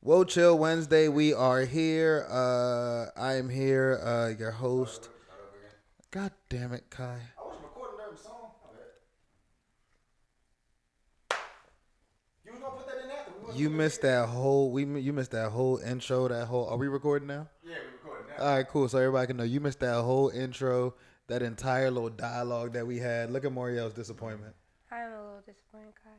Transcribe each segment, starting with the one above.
Woah Chill Wednesday, we are here. I am here, your host. God damn it, Kai. I was recording during the song. You was gonna put that in after. You missed that whole. You missed that whole intro. That whole. Are we recording now? Yeah, we recording now. All right, cool. So everybody can know you missed that whole intro. That entire little dialogue that we had. Look at Moriel's disappointment. I'm a little disappointed, Kai.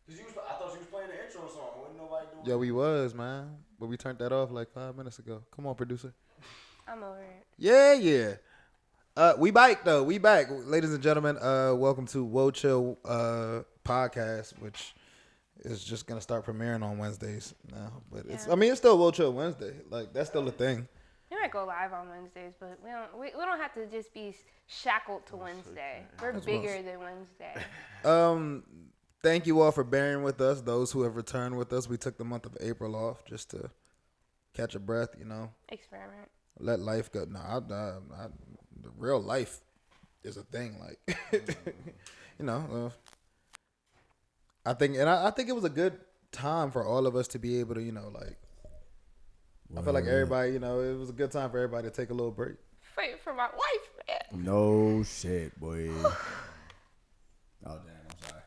I thought she was playing the intro song. Wasn't nobody doing Yo, we was, man. But we turned that off like 5 minutes ago. Come on, producer. I'm over it. Yeah. We back though. We back, ladies and gentlemen. Welcome to Woah Chill podcast, which is just gonna start premiering on Wednesdays now. But it's still Woah Chill Wednesday. Like that's still a thing. We might go live on Wednesdays, but we don't have to just be shackled to Wednesday. We're bigger than Wednesday. Thank you all for bearing with us. Those who have returned with us, we took the month of April off just to catch a breath. Experiment. Let life go. No, the real life is a thing. Like, I think it was a good time for all of us to be able to, I feel like everybody, it was a good time for everybody to take a little break. Fight for my wife, man. No shit, boy. Oh damn, I'm sorry.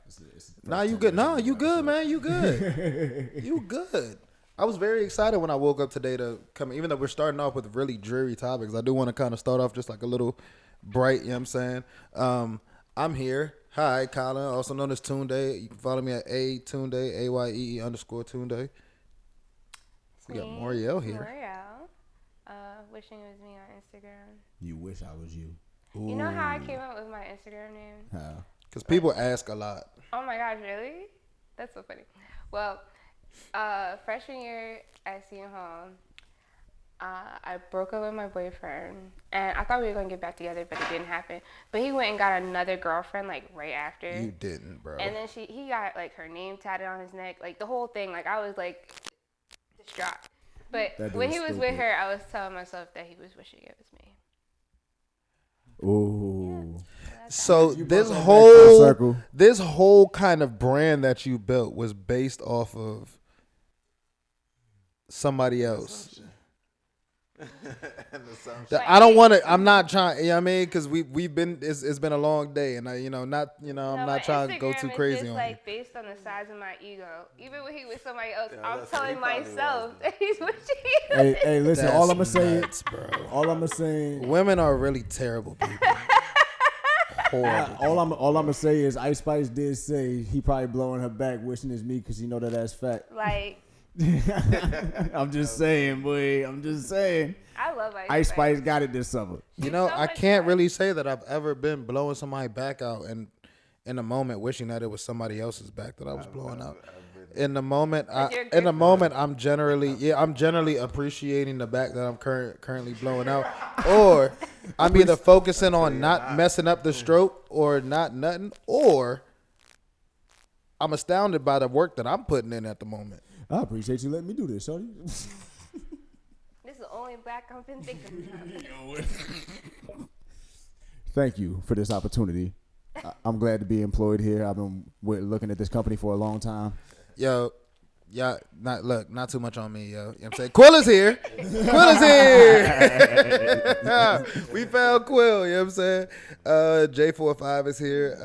Nah, you good. Nah, you good, man. You good. You good. I was very excited when I woke up today to come, even though we're starting off with really dreary topics. I do want to kind of start off just like a little bright, you know what I'm saying? I'm here. Hi, Colin, also known as Tunde. You can follow me at Tunde, AYEE_Tunde. We got Moriel here. Moriel. Wishing it was me on Instagram. You wish I was you. Ooh. You know how I came up with my Instagram name? How? Because people ask a lot. Oh my gosh, really? That's so funny. Well, freshman year at Seton Hall, I broke up with my boyfriend, and I thought we were going to get back together, but it didn't happen. But he went and got another girlfriend, like, right after. You didn't, bro. And then he got, like, her name tatted on his neck, like, the whole thing. Like, I was, like, distraught. But when he was with her, I was telling myself that he was wishing it was me. Ooh. Yeah. So this whole kind of brand that you built was based off of somebody else. I don't want to. I'm not trying. You know what I mean? Because we've been. It's been a long day, and I'm not trying to go too crazy just on like you. based on the size of my ego. Even when he was somebody else, I'm telling myself that he's wishing. Hey, listen. That's all I'm gonna say, nuts, bro. All I'm gonna say, women are really terrible people. Horrible. All I'm gonna say is Ice Spice did say he probably blowing her back, wishing it's me because he know that's fat. Like. I'm just saying, boy. I'm just saying. I love Ice Spice got it this summer. I can't really say that I've ever been blowing somebody back out and in a moment wishing that it was somebody else's back that I was blowing out. In the moment, I'm generally appreciating the back that I'm currently blowing out, or I'm either focusing on not messing up the stroke or not nutting, or I'm astounded by the work that I'm putting in at the moment. I appreciate you letting me do this, shorty. This is the only black I've been thinking about. Thank you for this opportunity. I'm glad to be employed here. I've been looking at this company for a long time. Yo, not too much on me, yo. You know what I'm saying? Quill is here. Quill is here. We found Quill, you know what I'm saying? J45 is here,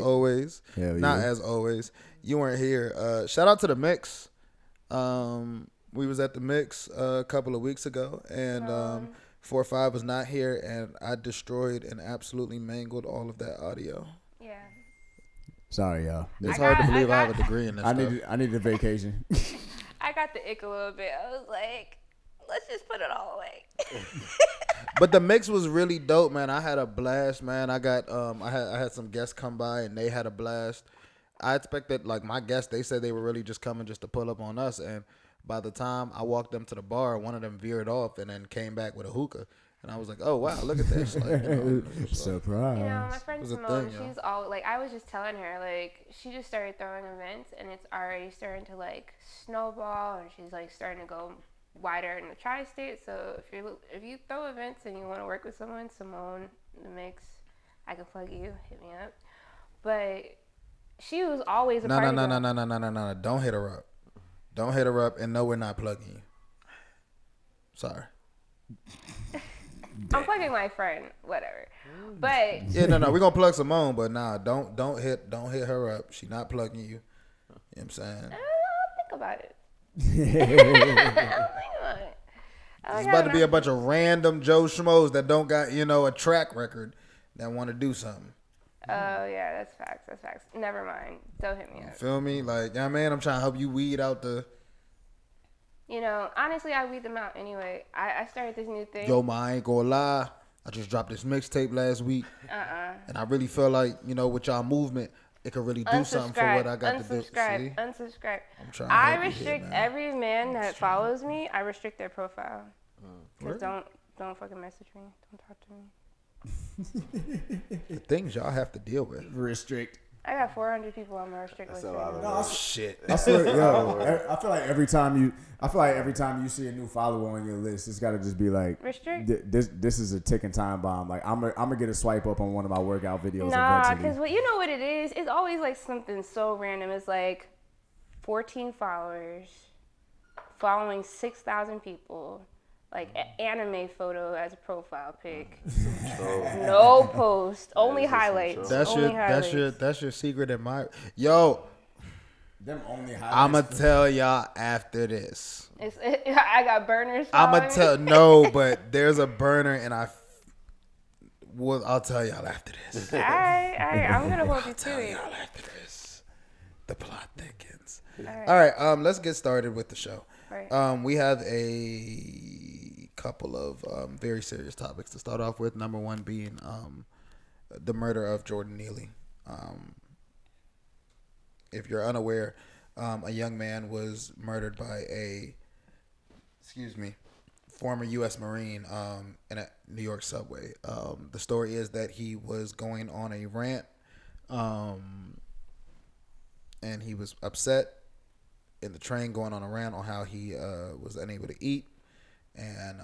always. Hell not yeah. as always. You weren't here. Shout out to the Mix. We was at the Mix a couple of weeks ago, and 4-5 was not here, and I destroyed and absolutely mangled all of that audio. Yeah. Sorry, y'all. It's hard to believe I have a degree in this stuff. I needed a vacation. I got the ick a little bit. I was like, let's just put it all away. But the Mix was really dope, man. I had a blast, man. I had some guests come by, and they had a blast. I expected, like, my guests, they said they were really just coming just to pull up on us. And by the time I walked them to the bar, one of them veered off and then came back with a hookah. And I was like, oh, wow, look at this. Like, surprise. My friend Simone, she's all, like, I was just telling her, like, she just started throwing events, and it's already starting to, like, snowball, and she's, like, starting to go wider in the tri-state. So if you throw events and you want to work with someone, Simone, the Mix, I can plug you, hit me up. But she was always a part of it. No. Don't hit her up. Don't hit her up, and no, we're not plugging you. Sorry. I'm plugging my friend, whatever. But yeah, no, we're gonna plug Simone, but nah, don't hit her up. She not plugging you. You know what I'm saying? I'll think about it. It's about to be a bunch of random Joe Schmoes that don't got, a track record that want to do something. Oh, yeah, that's facts. Never mind. Don't hit me up. Feel me? Like, man, I'm trying to help you weed out the... Honestly, I weed them out anyway. I started this new thing. Yo, I ain't gonna lie. I just dropped this mixtape last week. And I really feel like, with y'all movement, it could really do something for what I got to do. Unsubscribe. I'm trying I restrict every man that follows me. I restrict their profile. Because don't fucking message me. Don't talk to me. The things y'all have to deal with. Restrict. I got 400 people on my restrict list. Shit. I feel like every time you see a new follower on your list, it's got to just be like restrict. This is a ticking time bomb. Like I'm gonna get a swipe up on one of my workout videos. Nah, because you know what it is? It's always like something so random. It's like 14 followers, following 6,000 people. Like an anime photo as a profile pic. No post. Only highlights. That's your secret admirer. Yo. Them only highlights. I'ma tell y'all after this. I got burners. But there's a burner and I'll tell y'all after this. I'm gonna hold you to it. I'll tell y'all after this. The plot thickens. All right, let's get started with the show. Right. We have a couple of very serious topics to start off with. Number one being the murder of Jordan Neely. If you're unaware, a young man was murdered by a former U.S. Marine in a New York subway. The story is that he was going on a rant, and he was upset in the train going on a rant on how he was unable to eat. And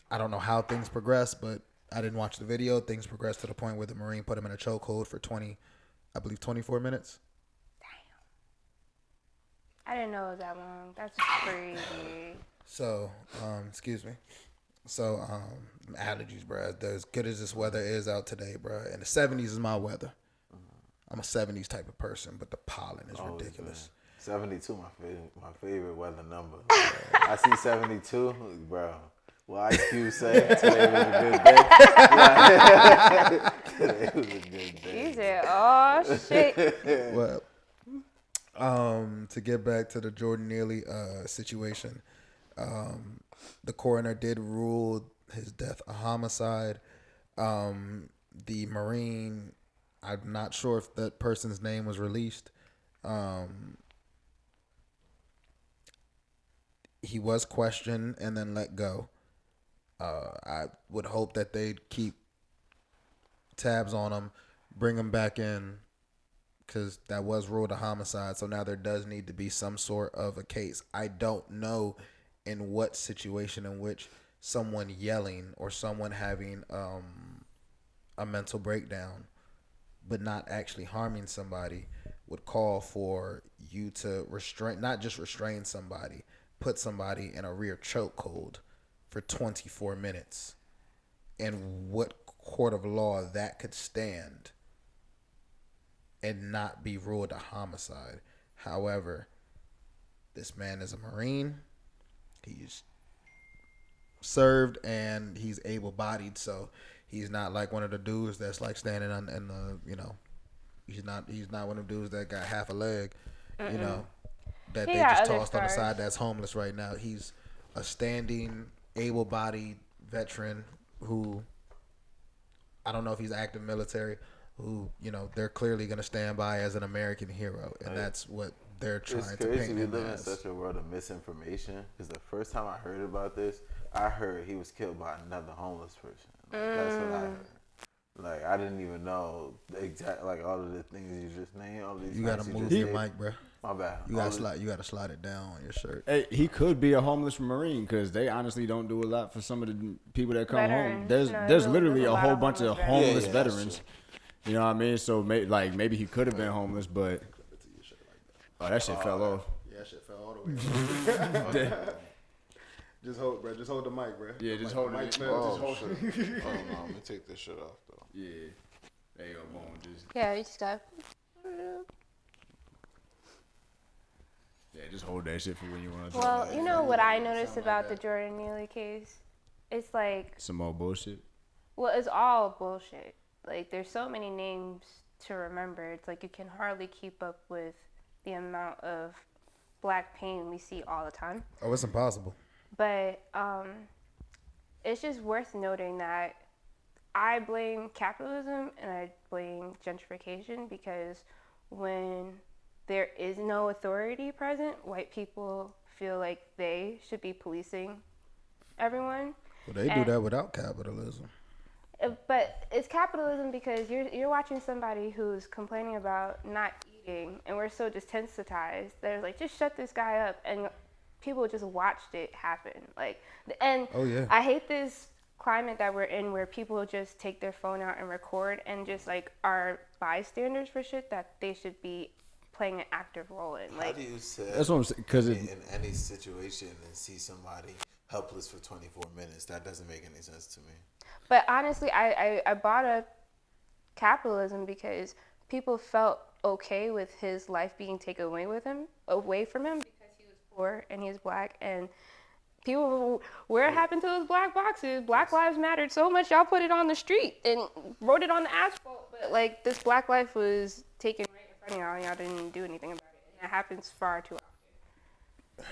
I don't know how things progressed, but I didn't watch the video. Things progressed to the point where the Marine put him in a chokehold for 24 minutes. Damn. I didn't know it was that long. That's crazy. So, excuse me. So, allergies, bro. As good as this weather is out today, bro. And the 70s is my weather. I'm a 70s type of person, but the pollen is ridiculous. Man. 72, my favorite weather number. I see 72, bro. Well, Ice Cube say today was a good day. Today was a good day. He said, "Oh shit." Well, to get back to the Jordan Neely situation, the coroner did rule his death a homicide. The Marine, I'm not sure if that person's name was released. He was questioned and then let go. I would hope that they'd keep tabs on him, bring him back in, because that was ruled a homicide. So now there does need to be some sort of a case. I don't know in what situation in which someone yelling or someone having a mental breakdown but not actually harming somebody would call for you to not just restrain somebody, put somebody in a rear chokehold for 24 minutes, and what court of law that could stand and not be ruled a homicide. However, this man is a Marine. He's served and he's able-bodied, so he's not like one of the dudes that's like standing in the, he's not one of the dudes that got half a leg, that they just tossed on the side that's homeless right now. He's a standing, able-bodied veteran who, I don't know if he's active military, who, they're clearly going to stand by as an American hero. And that's what they're trying to paint him as. It's crazy we live in such a world of misinformation, because the first time I heard about this, I heard he was killed by another homeless person. That's what I heard. Like, I didn't even know all of the things you just named. All these. You gotta move your mic, bro. My bad. You gotta slide it down on your shirt. Hey, he could be a homeless Marine, because they honestly don't do a lot for some of the people that come home. There's literally a whole bunch of homeless veterans. You know what I mean? So maybe he could have been homeless, but Oh, that shit fell off. Yeah, that shit fell all the way off. Just hold, bro. Just hold the mic, bro. Yeah, just hold it. Shit. Oh no, let me take this shit off though. Yeah, there you go, Maur. Yeah, you just got. Yeah, just hold that shit for when you want to. Well, you know what I noticed about the Jordan Neely case? It's like some more bullshit. Well, it's all bullshit. Like, there's so many names to remember. It's like you can hardly keep up with the amount of black pain we see all the time. Oh, it's impossible. But it's just worth noting that I blame capitalism and I blame gentrification because when there is no authority present, white people feel like they should be policing everyone. Well, they do that without capitalism. But it's capitalism because you're watching somebody who's complaining about not eating, and we're so desensitized. They're like, just shut this guy up, and people just watched it happen. Like, and oh, yeah. I hate this climate that we're in where people just take their phone out and record and just like are bystanders for shit that they should be playing an active role in. Like, how do you sit that's what I'm saying, because in any situation and see somebody helpless for 24 minutes? That doesn't make any sense to me. But honestly, I brought up capitalism because people felt okay with his life being taken away from him because he was poor and he was black, and people, where happened to those black boxes? Black lives mattered so much, y'all put it on the street and wrote it on the asphalt, but like this black life was taken right in front of y'all and y'all didn't do anything about it, and that happens far too often.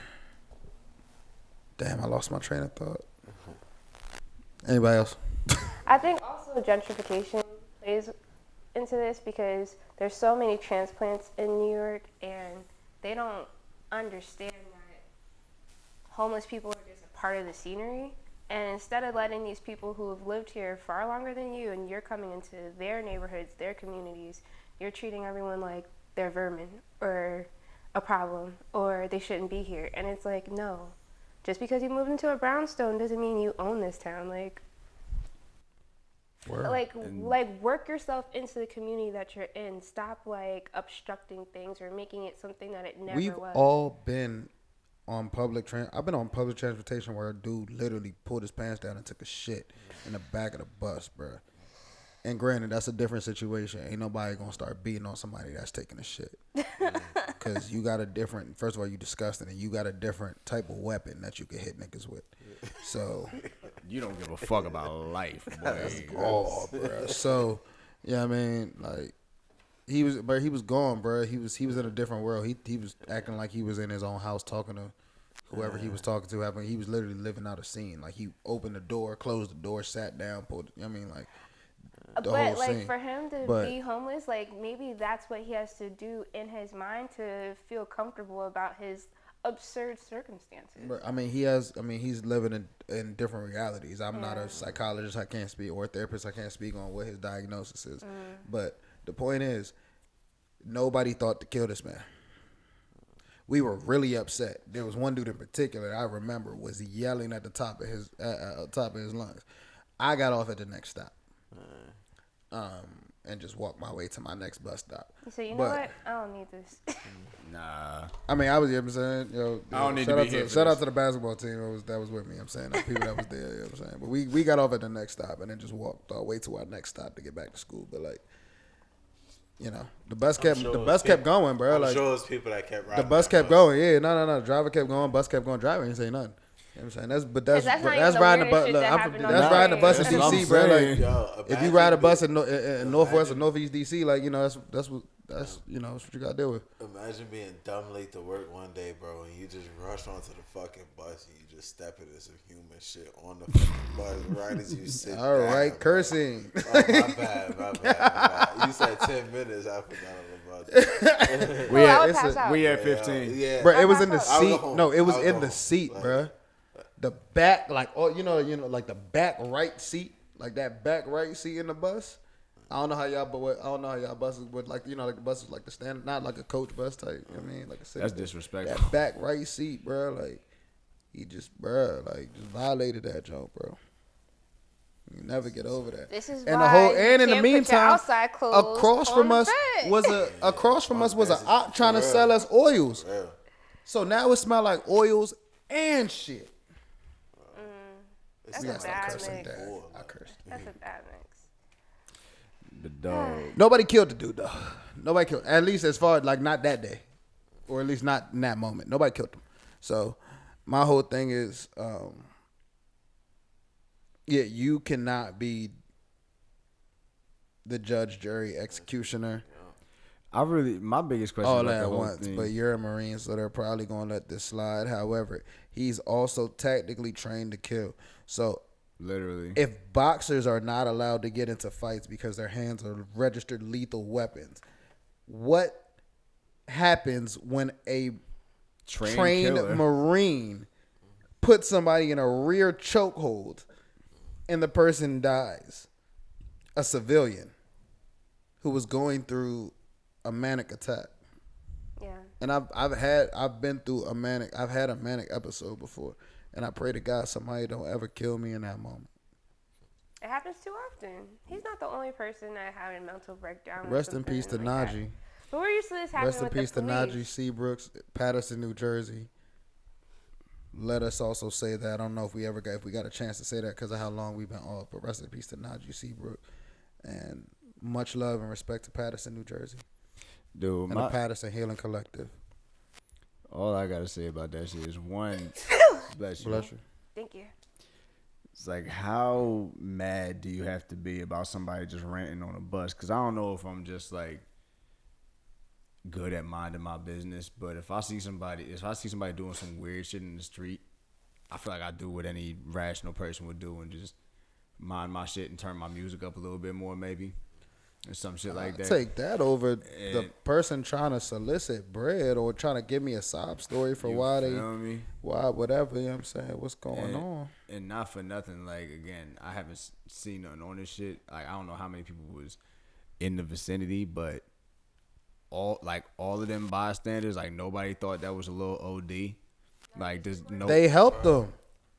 Damn, I lost my train of thought. Anybody else? I think also gentrification plays into this because there's so many transplants in New York and they don't understand that homeless people are just a part of the scenery. And instead of letting these people who have lived here far longer than you and you're coming into their neighborhoods, their communities, you're treating everyone like they're vermin or a problem or they shouldn't be here. And it's like, no, just because you moved into a brownstone doesn't mean you own this town. Like work yourself into the community that you're in. Stop like obstructing things or making it something that it never was. We've all been on I've been on public transportation where a dude literally pulled his pants down and took a shit in the back of the bus, bro. And granted, that's a different situation. Ain't nobody gonna start beating on somebody that's taking a shit. Because you got a different, first of all, you disgusting, and you got a different type of weapon that you can hit niggas with. So you don't give a fuck about life, boy. Oh, bro. So, yeah, I mean, like, he was gone, bro. He was in a different world. He was acting like he was in his own house talking to whoever he was talking to. He was literally living out a scene. Like, he opened the door, closed the door, sat down, pulled. I mean, like, the whole like scene. For him to be homeless, like maybe that's what he has to do in his mind to feel comfortable about his absurd circumstances. But, he's living in different realities. I'm not a psychologist. I can't speak, or a therapist. I can't speak on what his diagnosis is. But the point is, nobody thought to kill this man. We were really upset. There was one dude in particular I remember was yelling at the top of his lungs. I got off at the next stop, and just walked my way to my next bus stop. So you know what? I don't need this. Nah. I mean, I was, you know what I'm saying? Yo, I don't need to be here. Shout out to the basketball team that was with me. I'm saying, the people that was there. You know what I'm saying? But we got off at the next stop and then just walked our way to our next stop to get back to school. But like, you know, the bus kept going, bro. I'm like, sure it's people that kept riding. The bus kept going. Yeah, no. The driver kept going. Bus kept going. Driver ain't say nothing. You know what I'm saying? That's riding the bus. That's riding the bus in DC, bro. Like, if you ride a bus in Northwest or Northeast DC, like, you know, that's what you gotta deal with. Imagine being dumb late to work one day, bro, and you just rush onto the fucking bus and you just step into some human shit on the fucking bus right as you sit down. All right, cursing. Oh, my bad. You said 10 minutes. I forgot all about that. We at 15. Yeah, bro. It was in the seat. No, it was in the seat, bro. The back, like, you know, like the back right seat, like that back right seat in the bus. I don't know how y'all buses would, like, you know, like the buses like the standard, not like a coach bus type. You know what I mean? Like a that's disrespectful. That back right seat, bro. Like, he just, bro, like, just violated that joke, bro. You never get over that. This is and why the whole you and in the can't put your meantime, outside clothes across on from the us bed. was a op trying to real. sell us oils. Real. So now it smell like oils and shit. That's We a gotta stop bad cursing, mix. Dad. I cursed. That's a bad mix. The dog. Nobody killed the dude though. Nobody killed. At least as far like not that day, or at least not in that moment. Nobody killed him. So my whole thing is, you cannot be the judge, jury, executioner. My biggest question All about at the whole once, thing, but you're a Marine, so they're probably gonna let this slide. However, he's also technically trained to kill. So literally, if boxers are not allowed to get into fights because their hands are registered lethal weapons, what happens when a trained Marine puts somebody in a rear chokehold and the person dies? A civilian who was going through a manic attack. Yeah. And I've had a manic episode before, and I pray to God somebody don't ever kill me in that moment. It happens too often. He's not the only person that had a mental breakdown. Rest in peace to Najee. But we're used to this happening Rest in with peace the to police. Najee Seabrooks, Patterson, New Jersey. Let us also say that I don't know if we got a chance to say that because of how long we've been off. But rest in peace to Najee Seabrooks, and much love and respect to Patterson, New Jersey. Dude, and the Patterson Healing Collective. All I gotta say about that shit is one, bless you. Bless you. Thank you. It's like, how mad do you have to be about somebody just ranting on a bus? Because I don't know if I'm just like good at minding my business, but if I see somebody doing some weird shit in the street, I feel like I do what any rational person would do and just mind my shit and turn my music up a little bit more, maybe. Or some shit like that. Take that over the person trying to solicit bread or trying to give me a sob story for why whatever, you know what I'm saying, what's going on. And not for nothing, like, again, I haven't seen nothing on this shit. Like, I don't know how many people was in the vicinity, but all of them bystanders, like, nobody thought that was a little OD. Like, there's no. They helped them.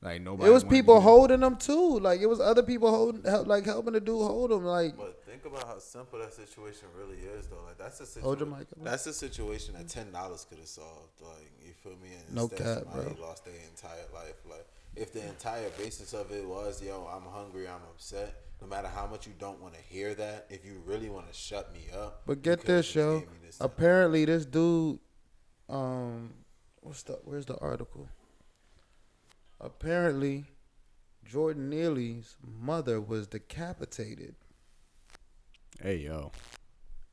Like, nobody. It was people holding them too. Like, it was other people helping the dude hold them. Like, but think about how simple that situation really is, though. Like, that's a situation. Hold your mic up. That's a situation that $10 could have solved. Like, you feel me? And no cap, bro. Lost their entire life. Like, if the entire basis of it was, yo, I'm hungry, I'm upset. No matter how much you don't want to hear that, if you really want to shut me up. But get this, yo. Apparently, this dude, where's the article? Apparently, Jordan Neely's mother was decapitated. Hey, yo.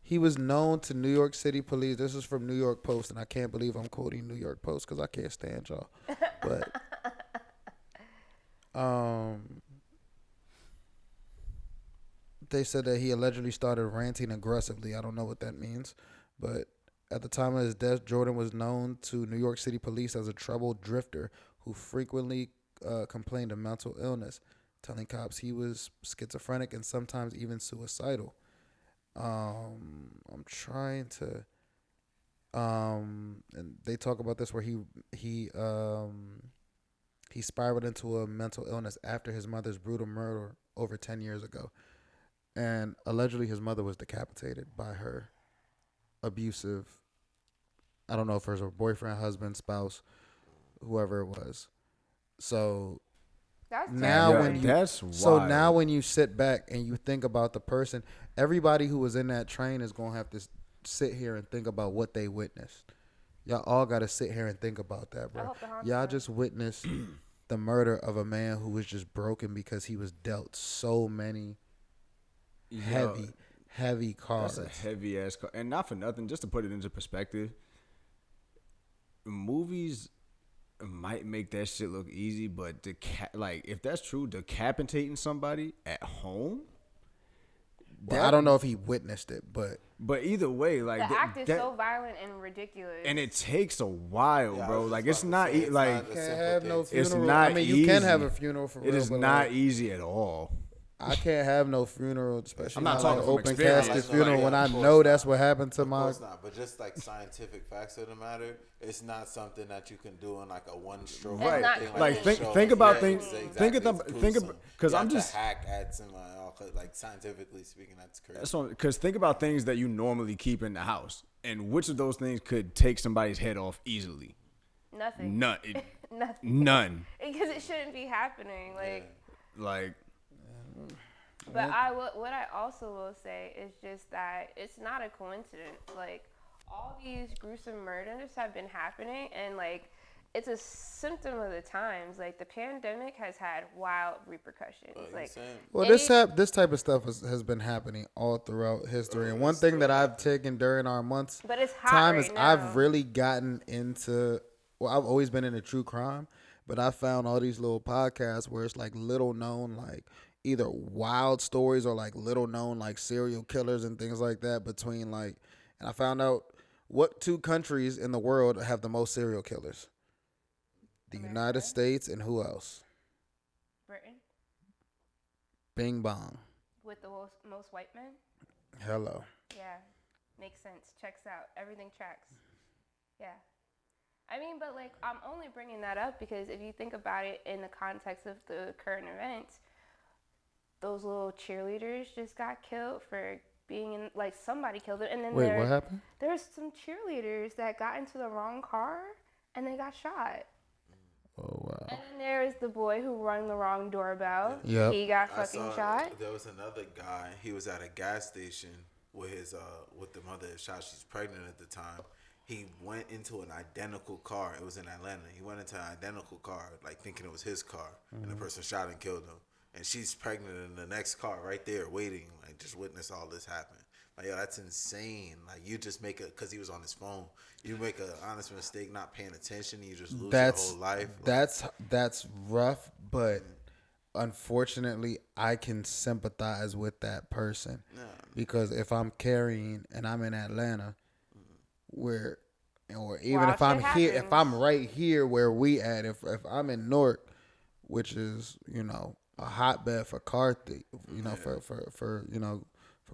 He was known to New York City police. This is from New York Post, and I can't believe I'm quoting New York Post because I can't stand y'all. But they said that he allegedly started ranting aggressively. I don't know what that means, but at the time of his death, Jordan was known to New York City police as a troubled drifter who frequently complained of mental illness, telling cops he was schizophrenic and sometimes even suicidal. I'm trying to, and they talk about this where he spiraled into a mental illness after his mother's brutal murder over 10 years ago. And allegedly his mother was decapitated by her abusive, I don't know if it was her boyfriend, husband, spouse, whoever it was. So now when you sit back and you think about the person, everybody who was in that train is going to have to sit here and think about what they witnessed. Y'all all got to sit here and think about that, bro. Y'all just witnessed the murder of a man who was just broken because he was dealt so many heavy cards. That's a heavy ass card. And not for nothing, just to put it into perspective, movies might make that shit look easy, but if that's true, decapitating somebody at home. Well, I don't know if he witnessed it, but either way, like the act is so violent and ridiculous, and it takes a while, bro. Like, it's not you can't have no funeral. It's not I mean, easy. You can have a funeral for real. It is not easy at all. I can't have no funeral, especially I'm not not talking like from open experience. casket Like, funeral when I know that's what happened to Of my. course not, but just like scientific facts of the matter, it's not something that you can do in like a one stroke. Right. Thing, Like clean. think about yeah, things. Exactly. Think about because I'm just hack at somebody. Like scientifically speaking, that's crazy. because think about things that you normally keep in the house, and which of those things could take somebody's head off easily? Nothing. None. Nothing. None. Because it shouldn't be happening. Like. But what I also will say is just that it's not a coincidence. Like, all these gruesome murders have been happening, and like, it's a symptom of the times. Like, the pandemic has had wild repercussions. This type of stuff has been happening all throughout history. And one thing that I've taken during our month's time is I've really gotten into. Well, I've always been into true crime, but I found all these little podcasts where it's like little known like either wild stories or like little known like serial killers and things like that between like, and I found out what 2 countries in the world have the most serial killers. The America? United States and who else? Britain. Bing bong. With the most white men? Hello. Yeah. Makes sense. Checks out. Everything tracks. Yeah. I mean, but like, I'm only bringing that up because if you think about it in the context of the current events, those little cheerleaders just got killed for being in, like, somebody killed them. And then wait, what happened? There's some cheerleaders that got into the wrong car and they got shot. Oh, wow. And then there's the boy who rang the wrong doorbell. Yep. He got fucking shot. There was another guy. He was at a gas station with his with the mother that shot. She's pregnant at the time. He went into an identical car. It was in Atlanta. He went into an identical car, like thinking it was his car, and the person shot and killed him. And she's pregnant in the next car right there, waiting, like just witness all this happen. Like, yo, that's insane. Like, you just make because he was on his phone. You make an honest mistake, not paying attention, and you just lose your whole life. That's rough, but unfortunately, I can sympathize with that person because if I'm carrying and I'm in Atlanta, where, or even if I'm here, if I'm right here where we at, if I'm in Newark, which is a hotbed for car thief, for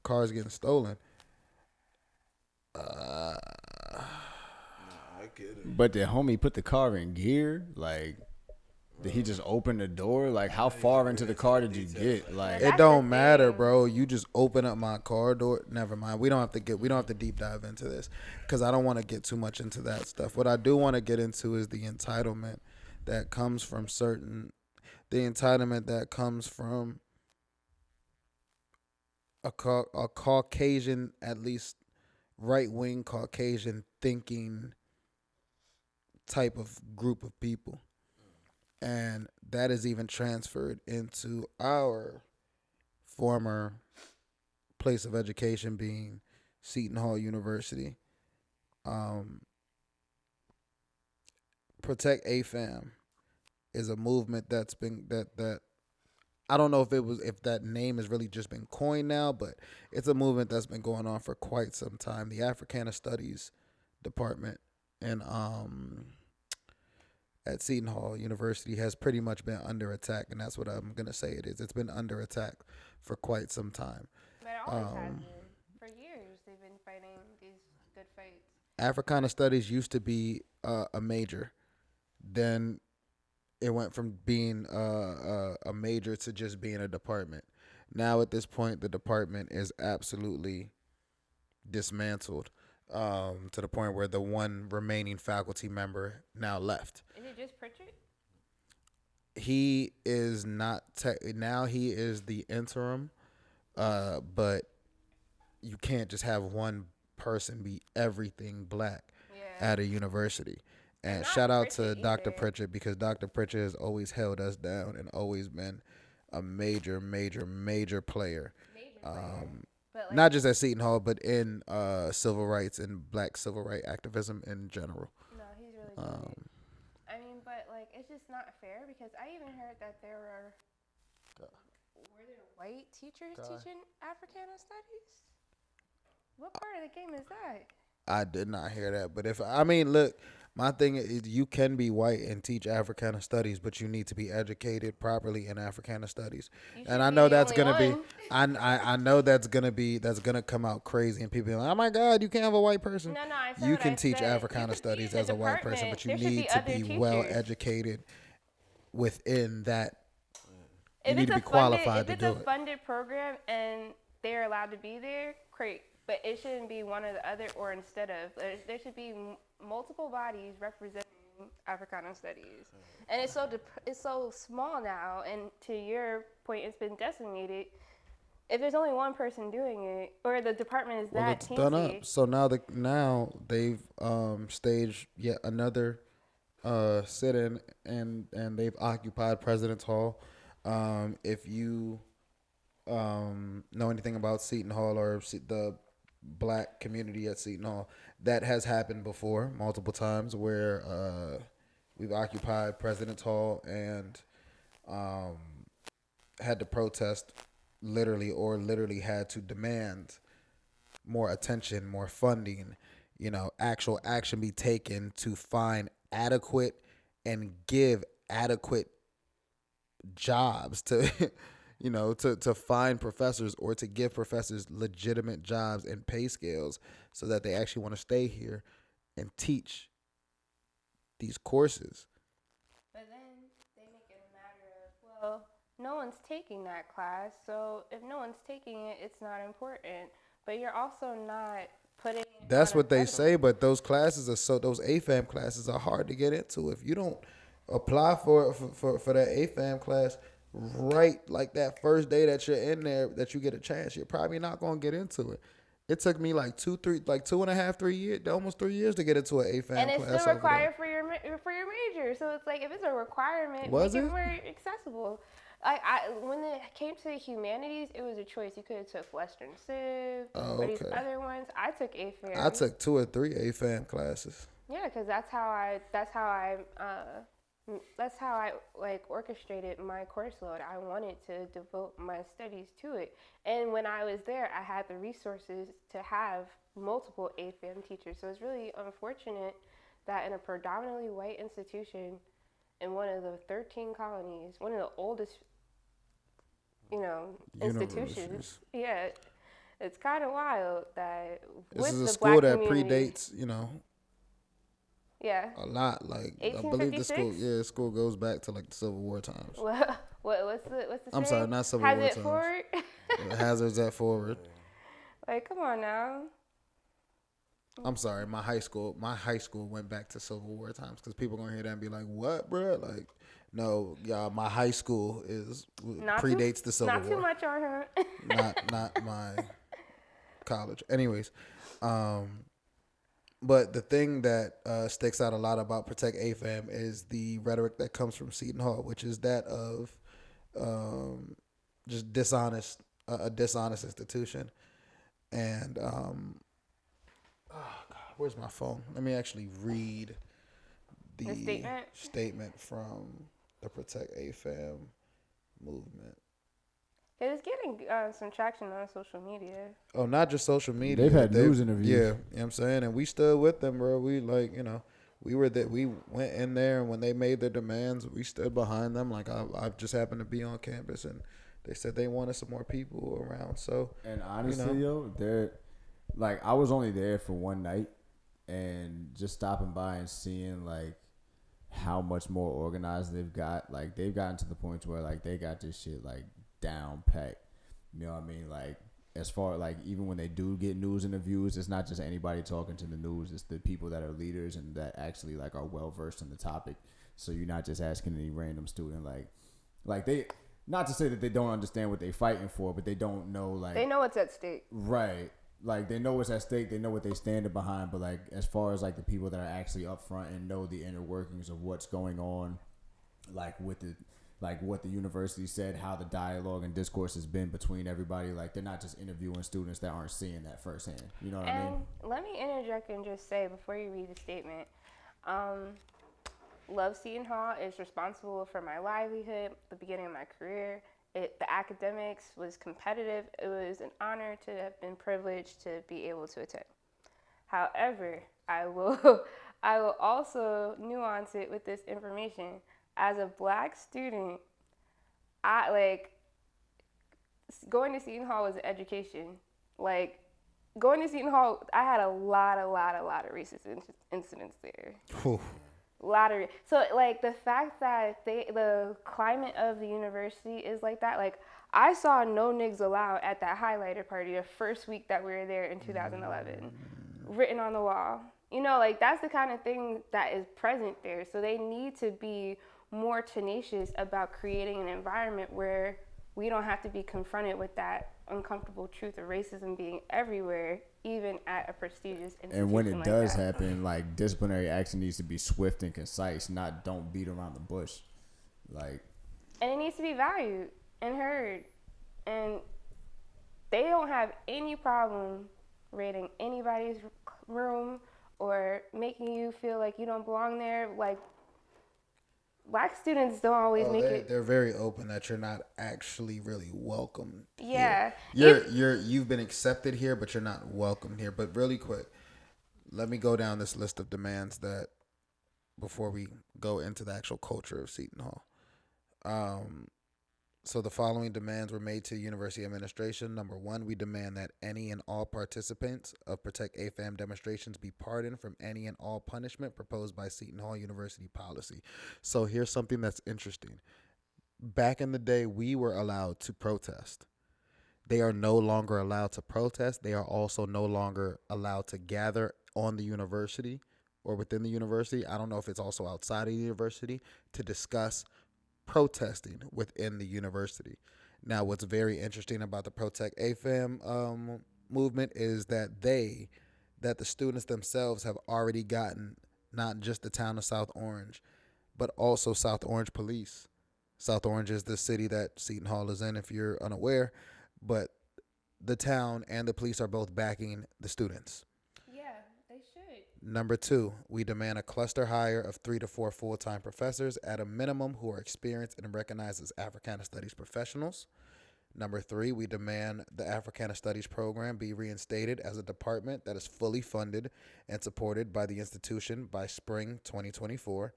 cars getting stolen. I get it. But did homie put the car in gear? Like, did he just open the door? Like, how far into the car did you get? Like, it don't matter, bro. You just open up my car door. Never mind. We don't have to deep dive into this because I don't want to get too much into that stuff. What I do want to get into is the entitlement that comes from a Caucasian, at least right-wing Caucasian thinking type of group of people. And that is even transferred into our former place of education being Seton Hall University. Protect AFAM is a movement that's been that I don't know if that name has really just been coined now, but it's a movement that's been going on for quite some time. The Africana Studies department and at Seton Hall University has pretty much been under attack, and that's what I'm gonna say it is. It's been under attack for quite some time. But it always has been. For years, they've been fighting these good fights. Africana Studies used to be a major, then it went from being a major to just being a department. Now at this point, the department is absolutely dismantled. To the point where the one remaining faculty member now left. Is it just Pritchard? He is not now he is the interim, but you can't just have one person be everything black at a university. And shout out to Dr. Pritchard because Dr. Pritchard has always held us down and always been a major player. But not just at Seton Hall, but in civil rights and black civil rights activism in general. No, he's really good. I mean, but like, it's just not fair because I even heard that were there white teachers teaching Africana Studies? What part of the game is that? I did not hear that. But look, my thing is you can be white and teach Africana studies, but you need to be educated properly in Africana studies. And I know that's gonna be, I know that's gonna come out crazy, and people are like, oh my God, you can't have a white person. No, I said You what can I teach said. Africana studies as a white person, but you need to be well educated within that. You need to be qualified to do it. If it's a funded program and they're allowed to be there, great. But it shouldn't be one or the other or instead of. There should be multiple bodies representing Africana studies. And it's so small now. And to your point, it's been decimated. If there's only one person doing it, or the department is that teensy. Done up. So now they've staged yet another sit-in, and they've occupied President's Hall. If you know anything about Seton Hall or the black community at Seton Hall, that has happened before multiple times where we've occupied President's Hall and had to protest literally had to demand more attention, more funding, actual action be taken to find adequate and give adequate jobs to to find professors or to give professors legitimate jobs and pay scales so that they actually want to stay here and teach these courses. But then they make it a matter of, well, no one's taking that class, so if no one's taking it, it's not important. But you're also not putting. That's what they say, but those classes those AFAM classes are hard to get into. If you don't apply for that AFAM class right like that first day that you're in there, that you get a chance, you're probably not going to get into it. It took me like 2.5, 3 years, almost 3 years to get into an AFAM class. And it's still required for your major. So it's like, if it's a requirement, make it more accessible. When it came to humanities, it was a choice. You could have took Western Civ or these other ones. I took AFAM. I took 2 or 3 AFAM classes. Yeah, because that's how I like orchestrated my course load. I wanted to devote my studies to it. And when I was there, I had the resources to have multiple AFAM teachers. So it's really unfortunate that in a predominantly white institution in one of the 13 colonies, one of the oldest, institutions. Yeah. It's kind of wild that this is a the school black that community, predates, yeah, a lot. Like I believe the school goes back to like the Civil War times. What's the I'm sorry, not Civil War times. Forward? Hazards at forward. Like, come on now. I'm sorry, my high school went back to Civil War times, because people gonna hear that and be like, "What, bro?" Like, no, y'all, my high school predates the Civil War. Not too much on her. not my college. Anyways, but the thing that sticks out a lot about Protect AFAM is the rhetoric that comes from Seton Hall, which is that of just a dishonest institution. And oh God, where's my phone? Let me actually read the statement from the Protect AFAM movement. It's getting some traction on social media. Oh, not just social media. They've had news interviews. Yeah, you know what I'm saying? And we stood with them, bro. We we were there. We went in there, and when they made their demands, we stood behind them. Like, I just happened to be on campus, and they said they wanted some more people around. So, and honestly, I was only there for one night, and just stopping by and seeing like how much more organized they've got. Like, they've gotten to the point where like they got this shit like down packed. You know what I mean? Like, as far like even when they do get news interviews, it's not just anybody talking to the news. It's the people that are leaders and that actually like are well versed in the topic. So you're not just asking any random student like they. Not to say that they don't understand what they're fighting for, but they don't know, like... They know what's at stake. Right. Like, they know what's at stake. They know what they stand behind. But, like, as far as, like, the people that are actually up front and know the inner workings of what's going on, like, with the... Like, what the university said, how the dialogue and discourse has been between everybody. Like, they're not just interviewing students that aren't seeing that firsthand. You know what I mean? Let me interject and just say, before you read the statement, love Seton Hall, is responsible for my livelihood, the beginning of my career. The academics was competitive. It was an honor to have been privileged to be able to attend. However, I will I will also nuance it with this information. As a black student, I like going to Seton Hall was an education. Like going to Seton Hall, I had a lot of racist incidents there. Whew. So like the fact that the climate of the university is like that, like I saw no niggas allowed at that highlighter party the first week that we were there in 2011, written on the wall. You know, like that's the kind of thing that is present there. So they need to be more tenacious about creating an environment where we don't have to be confronted with that uncomfortable truth of racism being everywhere, even at a prestigious institution. And when it like does that. happen, like disciplinary action needs to be swift and concise, not don't beat around the bush. Like, and it needs to be valued and heard. And they don't have any problem raiding anybody's room or making you feel like you don't belong there. Like, black students don't always make it. They're very open that you're not actually really welcome. Yeah. You've been accepted here, but you're not welcome here. But really quick, let me go down this list of demands that before we go into the actual culture of Seton Hall. So the following demands were made to university administration. Number 1, we demand that any and all participants of Protect AFAM demonstrations be pardoned from any and all punishment proposed by Seton Hall University policy. So here's something that's interesting. Back in the day, we were allowed to protest. They are no longer allowed to protest. They are also no longer allowed to gather on the university or within the university. I don't know if it's also outside of the university to discuss protesting within the university. Now, what's very interesting about the Protect AFAM movement is that the students themselves have already gotten not just the town of South Orange, but also South Orange Police. South Orange is the city that Seton Hall is in, if you're unaware, but the town and the police are both backing the students. They should. Number 2, we demand a cluster hire of 3 to 4 full-time professors at a minimum who are experienced and recognized as Africana Studies professionals. Number 3, we demand the Africana Studies program be reinstated as a department that is fully funded and supported by the institution by spring 2024.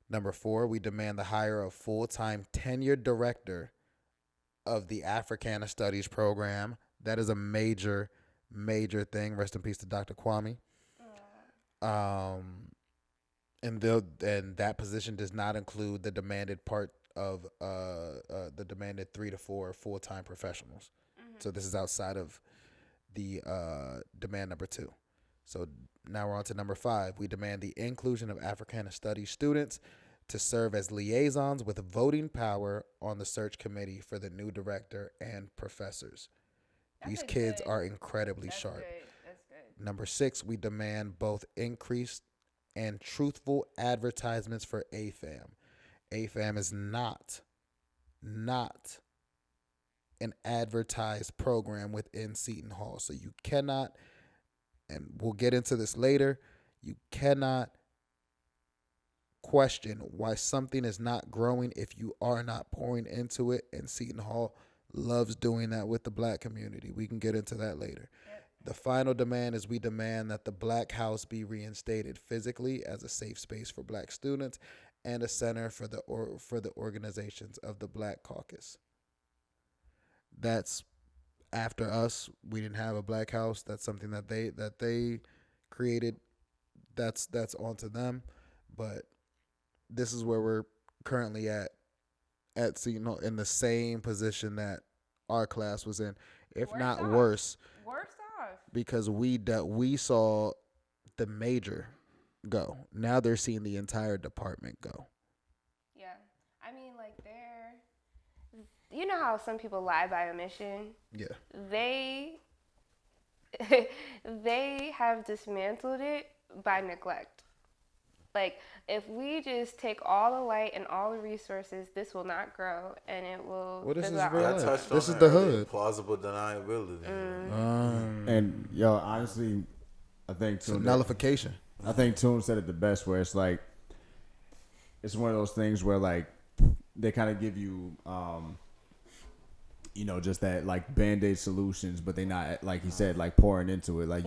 Number 4, we demand the hire of full-time tenured director of the Africana Studies program. That is a major thing. Rest in peace to Dr. Kwame. And that position does not include the demanded part of the demanded 3 to 4 full-time professionals. So this is outside of the demand number 2. So now we're on to number 5. We demand the inclusion of Africana Studies students to serve as liaisons with voting power on the search committee for the new director and professors. These kids are incredibly sharp. That's good. Number 6, we demand both increased and truthful advertisements for AFAM. AFAM is not an advertised program within Seton Hall. So you cannot, and we'll get into this later, you cannot question why something is not growing if you are not pouring into it, and Seton Hall loves doing that with the black community. We can get into that later. Yep. The final demand is we demand that the Black House be reinstated physically as a safe space for black students and a center for the organizations of the Black Caucus. That's after us. We didn't have a Black House. That's something that they created. That's onto them. But this is where we're currently at Seton Hall, in the same position that our class was in, if not worse. Worse off. Because we saw the major go. Now they're seeing the entire department go. Yeah. I mean, like, you know how some people lie by omission? Yeah. They have dismantled it by neglect. Like, if we just take all the light and all the resources, this will not grow, and it will. Well, this is fizzle real out. life. This is the hood. Plausible deniability. and yo, honestly, I think So nullification. I think Toon said it the best, where it's like, it's one of those things where like they kind of give you just that like Band-Aid solutions, but they not, like he said, like pouring into it. Like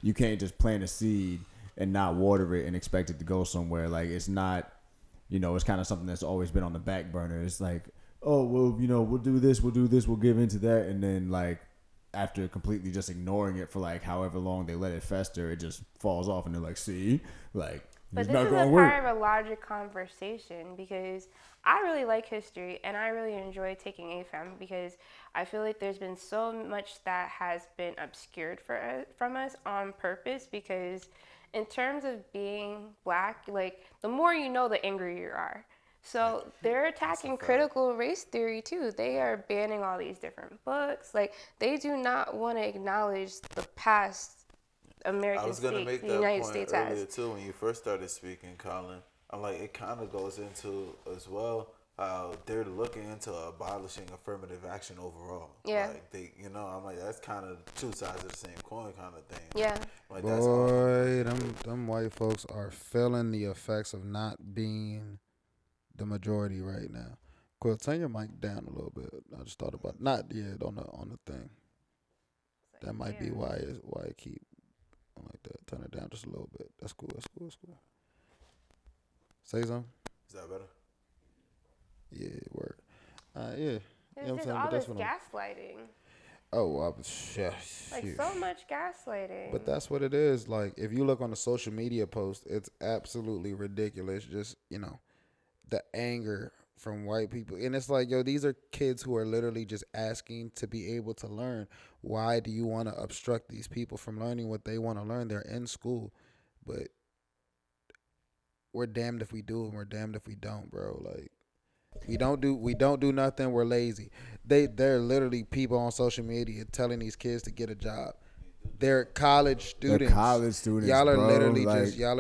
you can't just plant a seed and not water it and expect it to go somewhere. Like it's not, it's kind of something that's always been on the back burner. It's like, oh, well, we'll do this, we'll give into that. And then like after completely just ignoring it for like however long they let it fester, it just falls off and they're like, see, like, but it's this not is going a to work. part of a larger conversation because I really like history and I really enjoy taking AFAM because I feel like there's been so much that has been obscured from us on purpose because in terms of being black, like the more you know, the angrier you are. So they're attacking critical race theory too. They are banning all these different books. Like they do not want to acknowledge the past American state, the United States has. I was going to make that point earlier too when you first started speaking, Colin. I'm like, it kind of goes into as well how they're looking into abolishing affirmative action overall. Yeah. Like they, I'm like, that's kind of two sides of the same coin kind of thing. Yeah. Like that's boy, them white folks are feeling the effects of not being the majority right now. Quill, turn your mic down a little bit. I just thought about not yet on the thing. That might be why it keep like that. Turn it down just a little bit. That's cool. Say something. Is that better? Yeah, word. Yeah. There's all this gaslighting. Oh, like so much gaslighting. But that's what it is. Like if you look on the social media post, it's absolutely ridiculous. Just the anger from white people, and it's like, yo, these are kids who are literally just asking to be able to learn. Why do you want to obstruct these people from learning what they want to learn? They're in school, but we're damned if we do and we're damned if we don't, bro. Like we don't do nothing. We're lazy. They're literally people on social media telling these kids to get a job. They're college students. Y'all are literally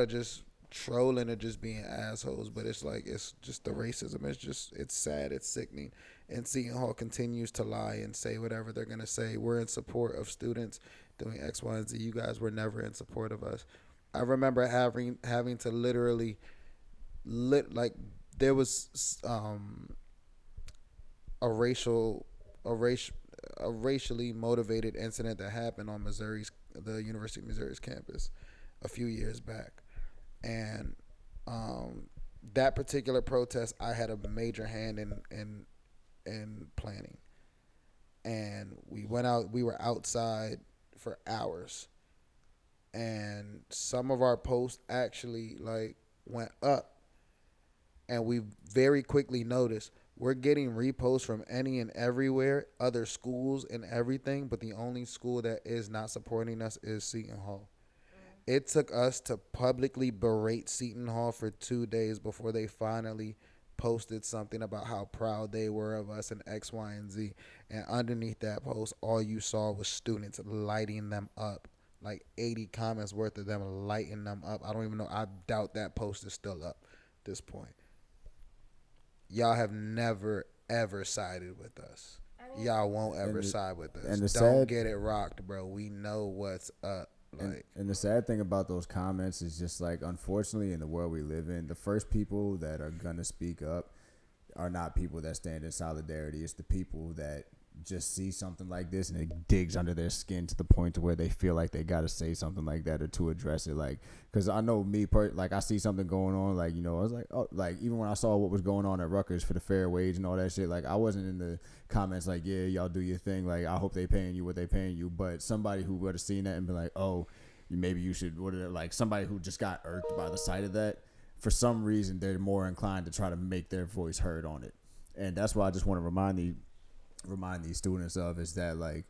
just trolling and just being assholes. But it's like, it's just the racism. It's sad. It's sickening. And Seton Hall continues to lie and say whatever they're gonna say. We're in support of students doing X, Y, and Z. You guys were never in support of us. I remember having to literally there was a racially motivated incident that happened on the University of Missouri's campus a few years back, and that particular protest I had a major hand in planning, and we were outside for hours, and some of our posts actually went up. And we very quickly noticed we're getting reposts from any and everywhere, other schools and everything, but the only school that is not supporting us is Seton Hall. It took us to publicly berate Seton Hall for 2 days before they finally posted something about how proud they were of us and X, Y, and Z. And underneath that post, all you saw was students lighting them up. Like 80 comments worth of them lighting them up. I don't even know. I doubt that post is still up at this point. Y'all have never, ever sided with us. Y'all won't ever side with us. Don't get it rocked, bro. We know what's up. And the sad thing about those comments is just like, unfortunately, in the world we live in, the first people that are going to speak up are not people that stand in solidarity. It's the people that just see something like this and it digs under their skin to the point to where they feel like they got to say something like that or to address it. Like, because I know me, I see something going on, I was like, oh, like even when I saw what was going on at Rutgers for the fair wage and all that shit, like I wasn't in the comments like, yeah, y'all do your thing, like I hope they paying you what they paying you. But somebody who would have seen that and be like, oh, maybe you should, like somebody who just got irked by the sight of that, for some reason they're more inclined to try to make their voice heard on it. And that's why I just want to remind these students of is that, like,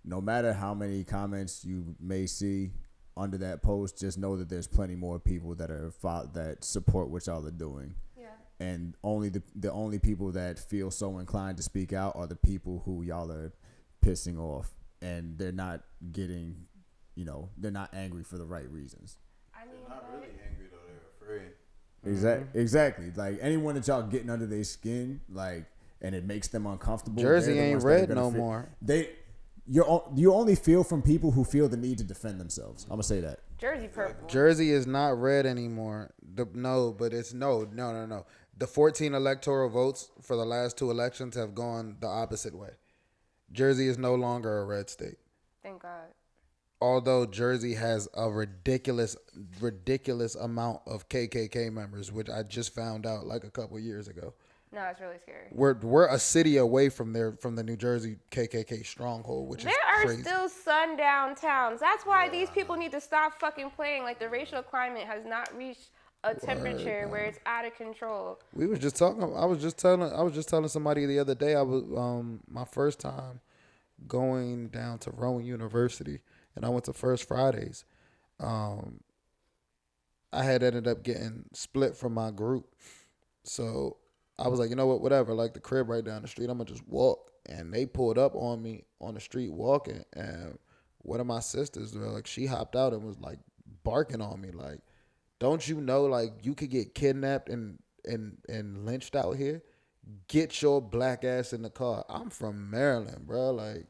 no matter how many comments you may see under that post, just know that there's plenty more people that support what y'all are doing. Yeah. And only the only people that feel so inclined to speak out are the people who y'all are pissing off, and they're not getting, they're not angry for the right reasons. They're not really angry though. They're afraid. Exactly. Like anyone that y'all getting under their skin, and it makes them uncomfortable. Jersey ain't red no more. You only feel from people who feel the need to defend themselves. I'm gonna say that. Jersey purple. Jersey is not red anymore. No. The 14 electoral votes for the last two elections have gone the opposite way. Jersey is no longer a red state. Thank God. Although Jersey has a ridiculous amount of KKK members, which I just found out like a couple years ago. No, it's really scary. We're a city away from the New Jersey KKK stronghold, which is crazy. There are still sundown towns. That's why these people need to stop fucking playing. Like, the racial climate has not reached a temperature where it's out of control. We was just talking. I was just telling somebody the other day. I was my first time going down to Rowan University, and I went to First Fridays. I had ended up getting split from my group, so I was like, you know what, whatever. Like, the crib right down the street, I'm gonna just walk. And they pulled up on me on the street walking, and one of my sisters, like, she hopped out and was like barking on me, like, don't you know, like, you could get kidnapped and lynched out here? Get your black ass in the car. I'm from Maryland, bro. Like,